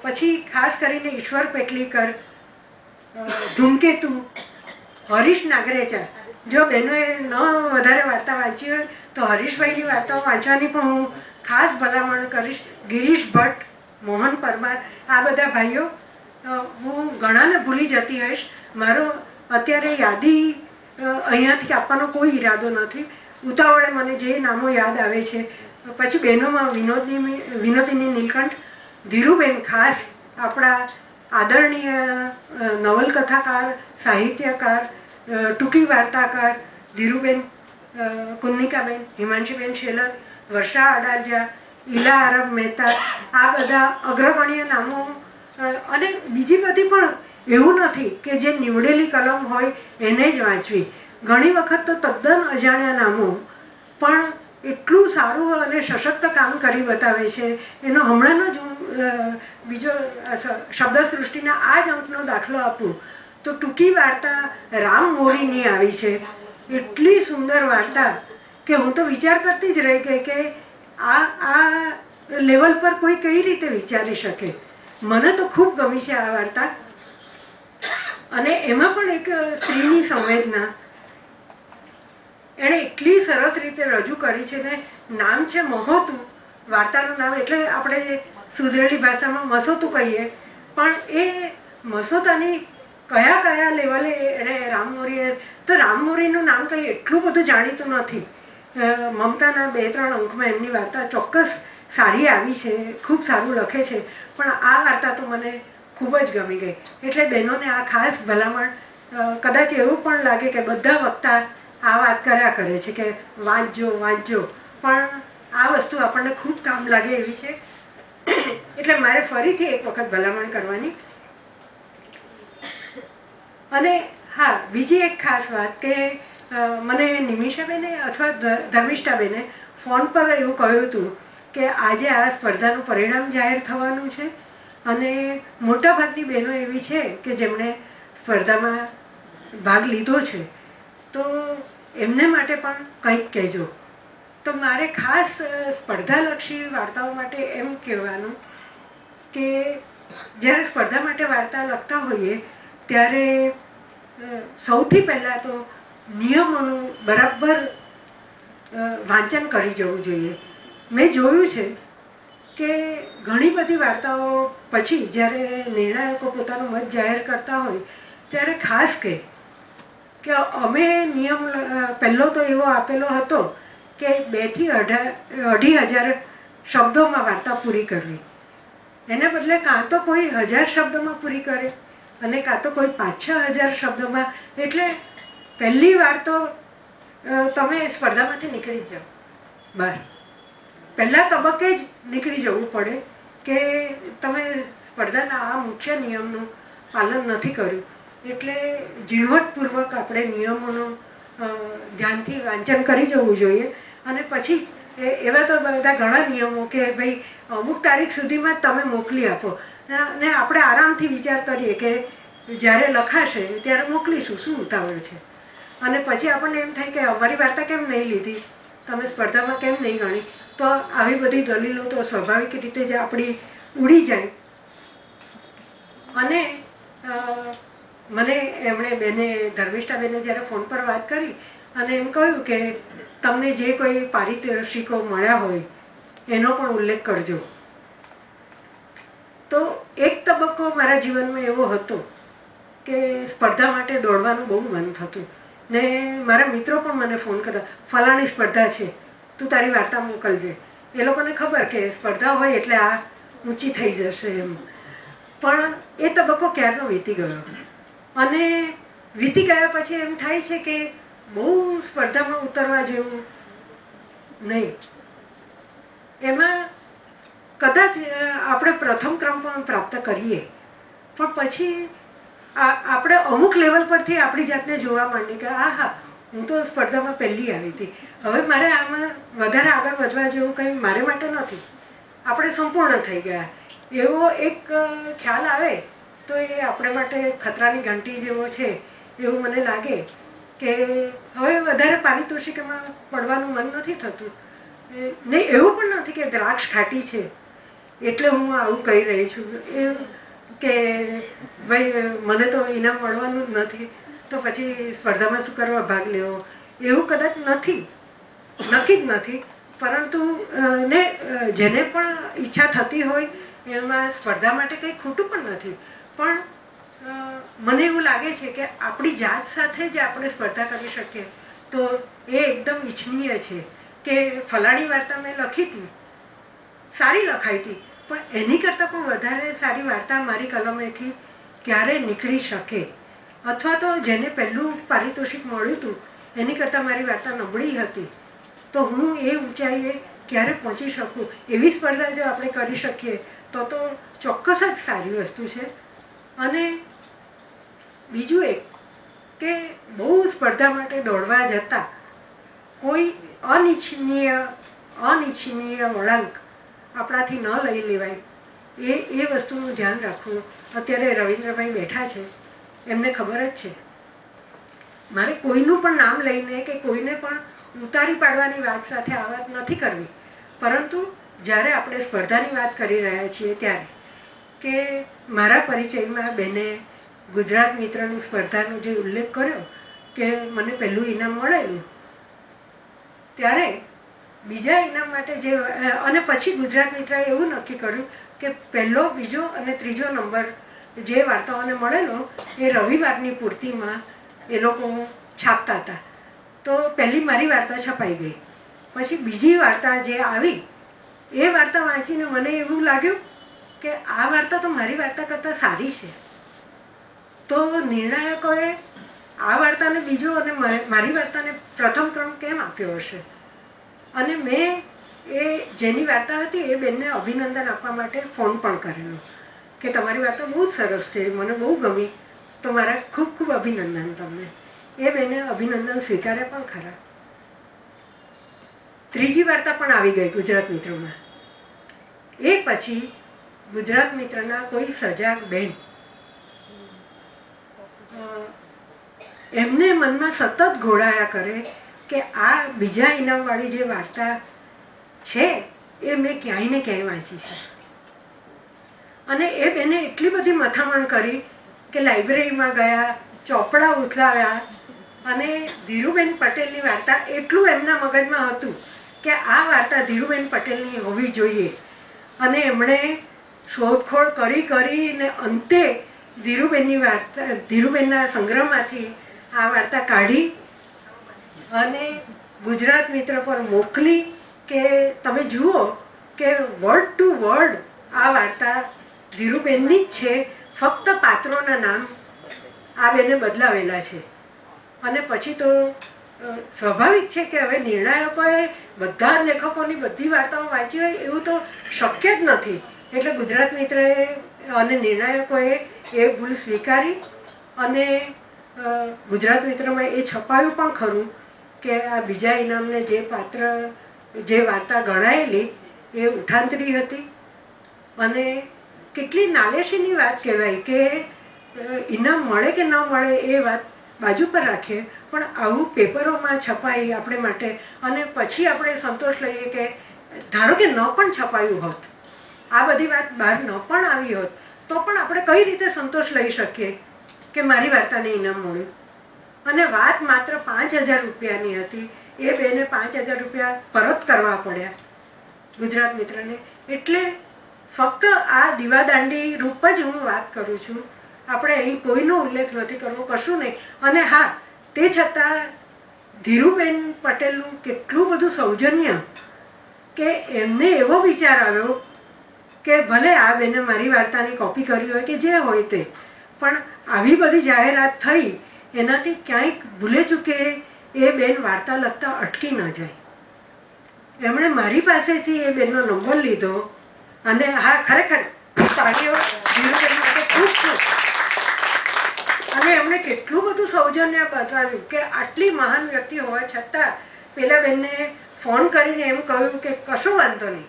પછી ખાસ કરીને ઈશ્વર પેટલીકર, ધૂમકેતુ, હરીશ નાગરેચા. જો બહેનોએ ન વધારે વાર્તા વાંચી હોય તો હરીશભાઈની વાર્તાઓ વાંચવાની પણ હું ખાસ ભલામણ કરીશ. ગિરીશ ભટ્ટ, મોહન પરમાર, આ બધા ભાઈઓ, હું ઘણાને ભૂલી જતી હોઈશ. મારો અત્યારે યાદી અહીંયાથી આપવાનો કોઈ ઈરાદો નથી. ઉતાવળે મને જે નામો યાદ આવે છે. પછી બહેનોમાં વિનોદિની નીલકંઠ, ધીરુબેન, ખાસ આપણા આદરણીય નવલકથાકાર, સાહિત્યકાર, ટૂંકી વાર્તાકાર ધીરુબેન, કુન્નિકાબેન, હિમાંશીબેન શેલર, વર્ષા અડાજા, ઈલા આરબ મહેતા, આ બધા અગ્રગણ્ય નામો. અને બીજી બધી પણ એવું નથી કે જે નીવડેલી કલમ હોય એને જ વાંચવી. ઘણી વખત તો તદ્દન અજાણ્યા નામો પણ એટલું સારું અને સશક્ત કામ કરી બતાવે છે. એનો હમણાંનો જ હું બીજો શબ્દસૃષ્ટિના આ જ અંકનો દાખલો આપું તો ટૂંકી વાર્તા રામ મોરીની આવી છે. એટલી સુંદર વાર્તા કે હું તો વિચાર કરતી જ રહી ગઈ કે આ લેવલ પર કોઈ કઈ રીતે વિચારી શકે. મને તો ખૂબ ગમી છે આ વાર્તા. અને એમાં પણ એક સ્ત્રીની સંવેદના એણે એટલી સરસ રીતે રજૂ કરી છે ને. નામ છે મહોતું, વાર્તાનું નામ, એટલે આપણે સુધરેલી ભાષામાં મસોતું કહીએ, પણ એ મસોતાની કયા લેવલે એણે રામમોરીએ, તો રામમોરીનું નામ કંઈ એટલું બધું જાણીતું નથી. મમતાના 2-3 અંકમાં એમની વાર્તા ચોક્કસ સારી આવી છે, ખૂબ સારું લખે છે, પણ આ વાર્તા તો મને ખૂબ જ ગમી ગઈ. એટલે બહેનોને આ ખાસ ભલામણ. કદાચ એવું પણ લાગે કે બધા વક્તા આ વાત કર્યા કરે છે કે વાંચજો, પણ આ વસ્તુ આપણને ખૂબ કામ લાગે એવી છે. એટલે મારે ફરીથી એક વખત ભલામણ કરવાની. અને હા, બીજી એક ખાસ વાત કે મને નિમિષાબેને અથવા ધર્મિષ્ઠાબેને ફોન પર એવું કહ્યું હતું કે આજે આ સ્પર્ધાનું પરિણામ જાહેર થવાનું છે, અને મોટાભાગની બહેનો એવી છે કે જેમણે સ્પર્ધામાં ભાગ લીધો છે, તો એમને માટે પણ કંઈક કહેજો. તો મારે ખાસ સ્પર્ધાલક્ષી વાર્તાઓ માટે એમ કહેવાનું કે જ્યારે સ્પર્ધા માટે વાર્તા લખતા હોઈએ ત્યારે સૌથી પહેલાં તો નિયમોનું બરાબર વાંચન કરી જવું જોઈએ. મેં જોયું છે કે ઘણી બધી વાર્તાઓ પછી જ્યારે નિર્ણાયકો પોતાનો મત જાહેર કરતા હોય ત્યારે ખાસ કે અમે નિયમ પહેલો તો એવો આપેલો હતો કે 2 થી 2,500 શબ્દોમાં વાર્તા પૂરી કરવી. એને બદલે કાં તો કોઈ 1000 શબ્દોમાં પૂરી કરે અને કાં તો કોઈ 5-6 હજાર શબ્દોમાં. એટલે પહેલી વાર તો તમે સ્પર્ધામાંથી નીકળી જ જાઓ બહાર. પહેલા તબક્કે જ નીકળી જવું પડે કે તમે સ્પર્ધાના આ મુખ્ય નિયમનું પાલન નથી કર્યું. એટલે ઝીણવટપૂર્વક આપણે નિયમોનું ધ્યાનથી વાંચન કરી જવું જોઈએ. અને પછી એવા તો બધા ઘણા નિયમો કે ભાઈ અમુક તારીખ સુધીમાં જ તમે મોકલી આપો, ને આપણે આરામથી વિચાર કરીએ કે જ્યારે લખાશે ત્યારે મોકલીશું, શું ઉતાવળ છે. અને પછી આપણને એમ થાય કે અમારી વાર્તા કેમ નહીં લીધી, તમે સ્પર્ધામાં કેમ નહીં ગણી. તો આવી બધી દલીલો તો સ્વાભાવિક રીતે જ આપણી ઉડી જાય. અને મને એમણે બેને ધર્મિષ્ઠાબેને જ્યારે ફોન પર વાત કરી અને એમ કહ્યું કે તમને જે કોઈ પારિતોષિકો મળ્યા હોય એનો પણ ઉલ્લેખ કરજો. તો એક તબક્કો મારા જીવનમાં એવો હતો કે સ્પર્ધા માટે દોડવાનું બહુ મન થતું ને મારા મિત્રો પણ મને ફોન કરતા, ફલાણી સ્પર્ધા છે, તું તારી વાર્તા મોકલજે. એ લોકોને ખબર કે સ્પર્ધા હોય એટલે આ ઊંચી થઈ જશે એમ. પણ એ તબક્કો ક્યારનો વીતી ગયો. અને વીતી ગયા પછી એમ થાય છે કે બહુ સ્પર્ધામાં ઉતરવા જેવું નહીં. એમાં કદાચ આપણે પ્રથમ ક્રમ પણ પ્રાપ્ત કરીએ પણ પછી આપણે અમુક લેવલ પરથી આપણી જાતને જોવા માંડીએ કે હા હું તો સ્પર્ધામાં પહેલી આવી હતી, હવે મારે આમાં વધારે આગળ વધવા જેવું કંઈ મારે માટે નથી, આપણે સંપૂર્ણ થઈ ગયા એવો એક ખ્યાલ આવે તો એ આપણે માટે ખતરાની ઘંટી જેવો છે એવું મને લાગે કે હવે વધારે પારિતોષિકમાં પડવાનું મન નથી થતું. નહીં એવું પણ નથી કે દ્રાક્ષ ખાટી છે એટલે હું આવું કહી રહી છું કે ભાઈ મને તો ઇનામ મળવાનું જ નથી તો પછી સ્પર્ધામાં શું કરવા ભાગ લેવો, એવું કદાચ નથી, નક્કી જ નથી. પરંતુ ને જેને પણ ઈચ્છા થતી હોય એમાં સ્પર્ધા માટે કંઈ ખોટું પણ નથી. પણ મને એવું લાગે છે કે આપણી જાત સાથે જ આપણે સ્પર્ધા કરી શકીએ તો એ એકદમ ઈચ્છનીય છે કે ફલાણી વાર્તા મેં લખી હતી, સારી લખાઈ હતી, પણ એની કરતાં પણ વધારે સારી વાર્તા મારી કલમેથી ક્યારે નીકળી શકે, અથવા તો જેને પહેલું પારિતોષિક મળ્યું હતું એની કરતાં મારી વાર્તા નબળી હતી તો હું એ ઊંચાઈએ ક્યારે પહોંચી શકું, એવી સ્પર્ધા જો આપણે કરી શકીએ તો ચોક્કસ જ સારી વસ્તુ છે. અને બીજું એક કે બહુ સ્પર્ધા માટે દોડવા જતાં કોઈ અનિચ્છનીય વળાંક આપણાથી ન લઈ લેવાય એ વસ્તુનું ધ્યાન રાખવું. અત્યારે રવિન્દ્રભાઈ બેઠા છે, એમને ખબર જ છે મારે કોઈનું પણ નામ લઈને કે કોઈને પણ ઉતારી પાડવાની વાત સાથે આ વાત નથી કરવી. પરંતુ જ્યારે આપણે સ્પર્ધાની વાત કરી રહ્યા છીએ ત્યારે કે મારા પરિચયમાં બેને ગુજરાત મિત્રની સ્પર્ધાનો જે ઉલ્લેખ કર્યો કે મને પહેલું ઇનામ મળેલું, ત્યારે બીજા ઇનામ માટે જે અને પછી ગુજરાત મિત્રએ એવું નક્કી કર્યું કે પહેલો, બીજો અને ત્રીજો નંબર જે વાર્તાઓને મળેલો એ રવિવારની પૂર્તિમાં એ લોકો છાપતા હતા. તો પહેલી મારી વાર્તા છપાઈ ગઈ. પછી બીજી વાર્તા જે આવી એ વાર્તા વાંચીને મને એવું લાગ્યું કે આ વાર્તા તો મારી વાર્તા કરતાં સારી છે. તો નિર્ણાયકોએ આ વાર્તાને બીજો અને મારી વાર્તાને પ્રથમ ક્રમ કેમ આપ્યો હશે. અને મેં એ જેની વાર્તા હતી એ બેનને અભિનંદન આપવા માટે ફોન પણ કરેલો કે તમારી વાર્તા બહુ સરસ છે, મને બહુ ગમી, તો મારા ખૂબ ખૂબ અભિનંદન તમને. એ બેને અભિનંદન સ્વીકાર્યા પણ ખરા. ત્રીજી વાર્તા પણ આવી ગઈ ગુજરાત મિત્રોમાં. એ પછી ગુજરાત મિત્રના કોઈ સજાગ બેન એમને મનમાં સતત ઘોળાયા કરે કે આ બીજા ઇનામવાળી જે વાર્તા છે એ મેં ક્યાંય ને ક્યાંય વાંચી છે. અને એ બેને એટલી બધી મથામણ કરી કે લાઇબ્રેરીમાં ગયા, ચોપડા ઉથલાવ્યા અને ધીરુબેન પટેલની વાર્તા એટલું એમના મગજમાં હતું કે આ વાર્તા ધીરુબેન પટેલની હોવી જોઈએ. અને એમણે શોધખોળ કરીને અંતે ધીરુબેનની વાર્તા, ધીરુબેનના સંગ્રહમાંથી આ વાર્તા કાઢી અને ગુજરાત મિત્ર પર મોકલી કે તમે જુઓ કે વર્ડ ટુ વર્ડ આ વાર્તા ધીરુબેનની જ છે, ફક્ત પાત્રોના નામ આ બેને બદલાવેલા છે. અને પછી તો સ્વાભાવિક છે કે હવે નિર્ણાયકોએ બધા જ લેખકોની બધી વાર્તાઓ વાંચી હોય એવું તો શક્ય જ નથી. એટલે ગુજરાત મિત્રએ અને નિર્ણાયકોએ એ ભૂલ સ્વીકારી અને ગુજરાત મિત્રમાં એ છપાયું પણ ખરું કે આ બીજા ઇનામને જે પાત્ર, જે વાર્તા ગણાયેલી એ ઉઠાંતરી હતી. અને કેટલી નાલેશીની વાત કહેવાય કે ઇનામ મળે કે ન મળે એ વાત બાજુ પર રાખીએ, પણ આવું પેપરોમાં છપાઈ આપણે માટે અને પછી આપણે સંતોષ લઈએ કે ધારો કે ન પણ છપાયું હોત, આ બધી વાત બહાર ન પણ આવી હોત, તો પણ આપણે કઈ રીતે સંતોષ લઈ શકીએ કે મારી વાર્તાને ઇનામ મળ્યું. અને વાત માત્ર 5,000 રૂપિયાની હતી. એ બેને 5,000 રૂપિયા પરત કરવા પડ્યા ગુજરાત મિત્રને. એટલે ફક્ત આ દીવાદાંડી રૂપ જ હું વાત કરું છું. આપણે અહીં કોઈનો ઉલ્લેખ નથી કરવો, કશું નહીં. અને હા, તે છતાં ધીરુબેન પટેલનું કેટલું બધું સૌજન્ય કે એમને એવો વિચાર આવ્યો કે ભલે આ બેને મારી વાર્તાની કોપી કરી હોય કે જે હોય તે, પણ આવી બધી જાહેરાત થઈ એનાથી ક્યાંક ભૂલે ચૂકે એ બેન વાર્તા લખતા અટકી ન જાય. એમણે મારી પાસેથી એ બેનનો નંબર લીધો અને હા, ખરેખર તાળીઓ ધીરુબેન માટે ખૂબ ખૂબ. અને એમણે કેટલું બધું સૌજન્ય બતાવ્યું કે આટલી મહાન વ્યક્તિ હોવા છતાં પેલા બેનને ફોન કરીને એમ કહ્યું કે કશો વાંધો નહીં,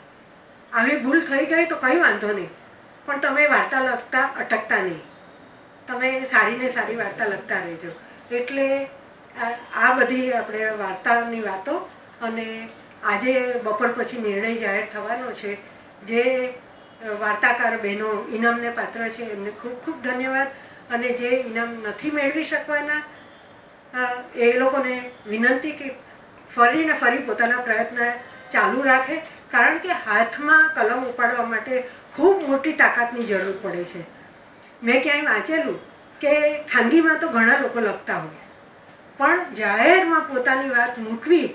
આવી ભૂલ થઈ ગઈ તો કંઈ વાંધો નહીં, પણ તમે વાર્તા લખતા અટકતા નહીં, તમે સારી ને સારી વાર્તા લખતા રહેજો. એટલે આ બધી આપણે વાર્તાની વાતો. અને આજે બપોર પછી નિર્ણય જાહેર થવાનો છે. જે વાર્તાકાર બહેનો ઇનામને પાત્ર છે એમને ખૂબ ખૂબ ધન્યવાદ. અને જે ઇનામ નથી મેળવી શકવાના એ લોકોને વિનંતી કે ફરીને ફરી પોતાના પ્રયત્ન ચાલુ રાખે, કારણ કે હાથમાં કલમ ઉપાડવા માટે ખૂબ મોટી તાકાતની જરૂર પડે છે. મેં ક્યાંય વાંચેલું કે ખાનગીમાં તો ઘણા લોકો લખતા હોય, પણ જાહેરમાં પોતાની વાત મૂકવી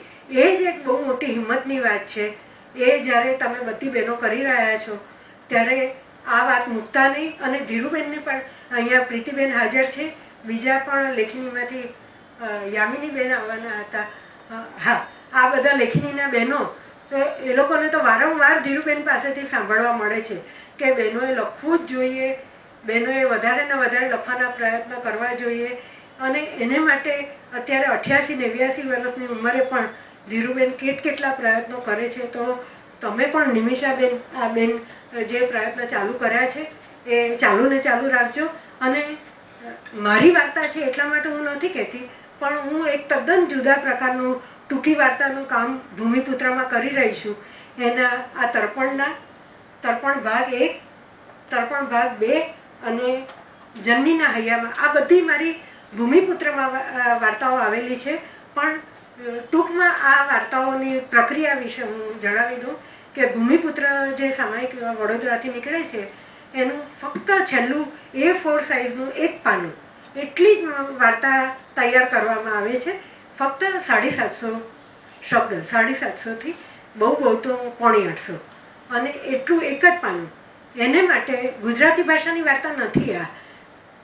એ જ એક બહુ મોટી હિંમતની વાત છે. એ જ્યારે તમે બધી બહેનો કરી રહ્યા છો ત્યારે આ વાત મૂકતા નહીં. અને ધીરુબેનને પણ અહીંયા પ્રીતિબેન હાજર છે, બીજા પણ લેખિનીમાંથી યામિનીબેન આવવાના હતા. હા, આ બધા લેખિનીના બહેનો, તો એ લોકોને તો વારંવાર ધીરુબેન પાસેથી સાંભળવા મળે છે કે બહેનોએ લખવું જ જોઈએ, બહેનોએ વધારે ને વધારે લખવાના પ્રયત્ન કરવા જોઈએ. અને એને માટે અત્યારે 88-89 વર્ષની ઉંમરે પણ ધીરુબેન કેટલા પ્રયત્નો કરે છે. તો તમે પણ નિમિષાબેન, આ બેન જે પ્રયત્ન ચાલુ કર્યા છે એ ચાલુ ને ચાલુ રાખજો. અને મારી વાર્તા છે એટલા માટે હું નથી કહેતી, પણ હું એક તદ્દન જુદા પ્રકારનું ટૂંકી વાર્તાનું કામ ભૂમિપુત્રમાં કરી રહી છું. એના આ તર્પણ ભાગ 1, તર્પણ ભાગ 2 અને જન્નીના હૈયામાં, આ બધી મારી ભૂમિપુત્રમાં વાર્તાઓ આવેલી છે. પણ ટૂંકમાં આ વાર્તાઓની પ્રક્રિયા વિશે હું જણાવી દઉં કે ભૂમિપુત્ર જે સામાયિક વડોદરાથી નીકળે છે એનું ફક્ત છેલ્લું A4 સાઇઝનું એક પાનું, એટલી જ વાર્તા તૈયાર કરવામાં આવે છે. ફક્ત 750 શબ્દ, 750થી બહુ તો 750, અને એટલું એક જ પાનું. એને માટે ગુજરાતી ભાષાની વાર્તા નથી આ.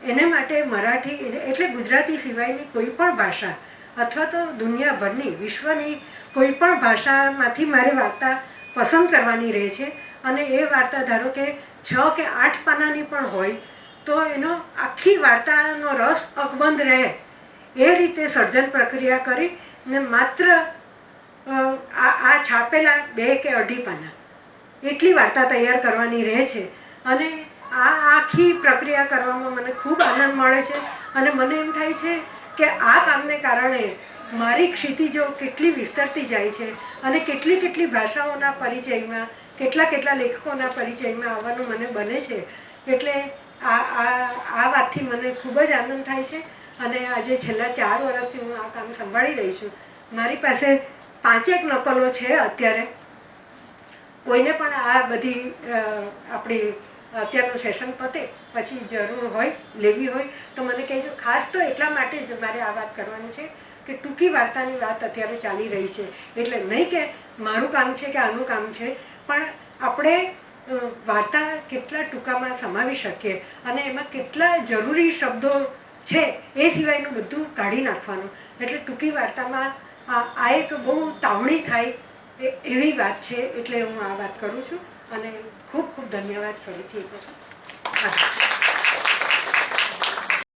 એને માટે મરાઠી એટલે ગુજરાતી સિવાયની કોઈ પણ ભાષા અથવા તો દુનિયાભરની, વિશ્વની કોઈ પણ ભાષામાંથી મારે વાર્તા પસંદ કરવાની રહે છે. અને એ વાર્તા ધારો કે 6 કે 8 પાનાની પણ હોય તો એનો આખી વાર્તાનો રસ અકબંધ રહે એ રીતે સર્જન પ્રક્રિયા કરી ને માત્ર આ છાપેલા 2 કે 2.5 પાના એટલી વાર્તા તૈયાર કરવાની રહે છે. અને આ આખી પ્રક્રિયા કરવામાં મને ખૂબ આનંદ મળે છે. અને મને એમ થાય છે કે આ કામને કારણે મારી ક્ષિતિજો કેટલી વિસ્તરતી જાય છે અને કેટલી ભાષાઓના પરિચયમાં, કેટલા લેખકોના પરિચયમાં આવવાનું મને બને છે. એટલે આ વાતથી મને ખૂબ જ આનંદ થાય છે. અને આજે છેલ્લા 4 વર્ષથી હું આ કામ સંભાળી રહી છું. મારી પાસે 5 નકલો છે અત્યારે. કોઈને પણ આ બધી આપણી અત્યારનું સેશન પતે પછી જરૂર હોય, લેવી હોય તો મને કહેજો. ખાસ તો એટલા માટે જ મારે આ વાત કરવાની છે કે ટૂંકી વાર્તાની વાત અત્યારે ચાલી રહી છે. એટલે નહીં કે મારું કામ છે કે આનું કામ છે, પણ આપણે વાર્તા કેટલા ટૂંકામાં સમાવી શકીએ અને એમાં કેટલા જરૂરી શબ્દો છે એ સિવાયનું બધું કાઢી નાખવાનું. એટલે ટૂંકી વાર્તામાં આ એક બહુ તાવણી થાય એવી વાત છે. એટલે હું આ વાત કરું છું. અને ખૂબ ખૂબ ધન્યવાદ ફરીથી.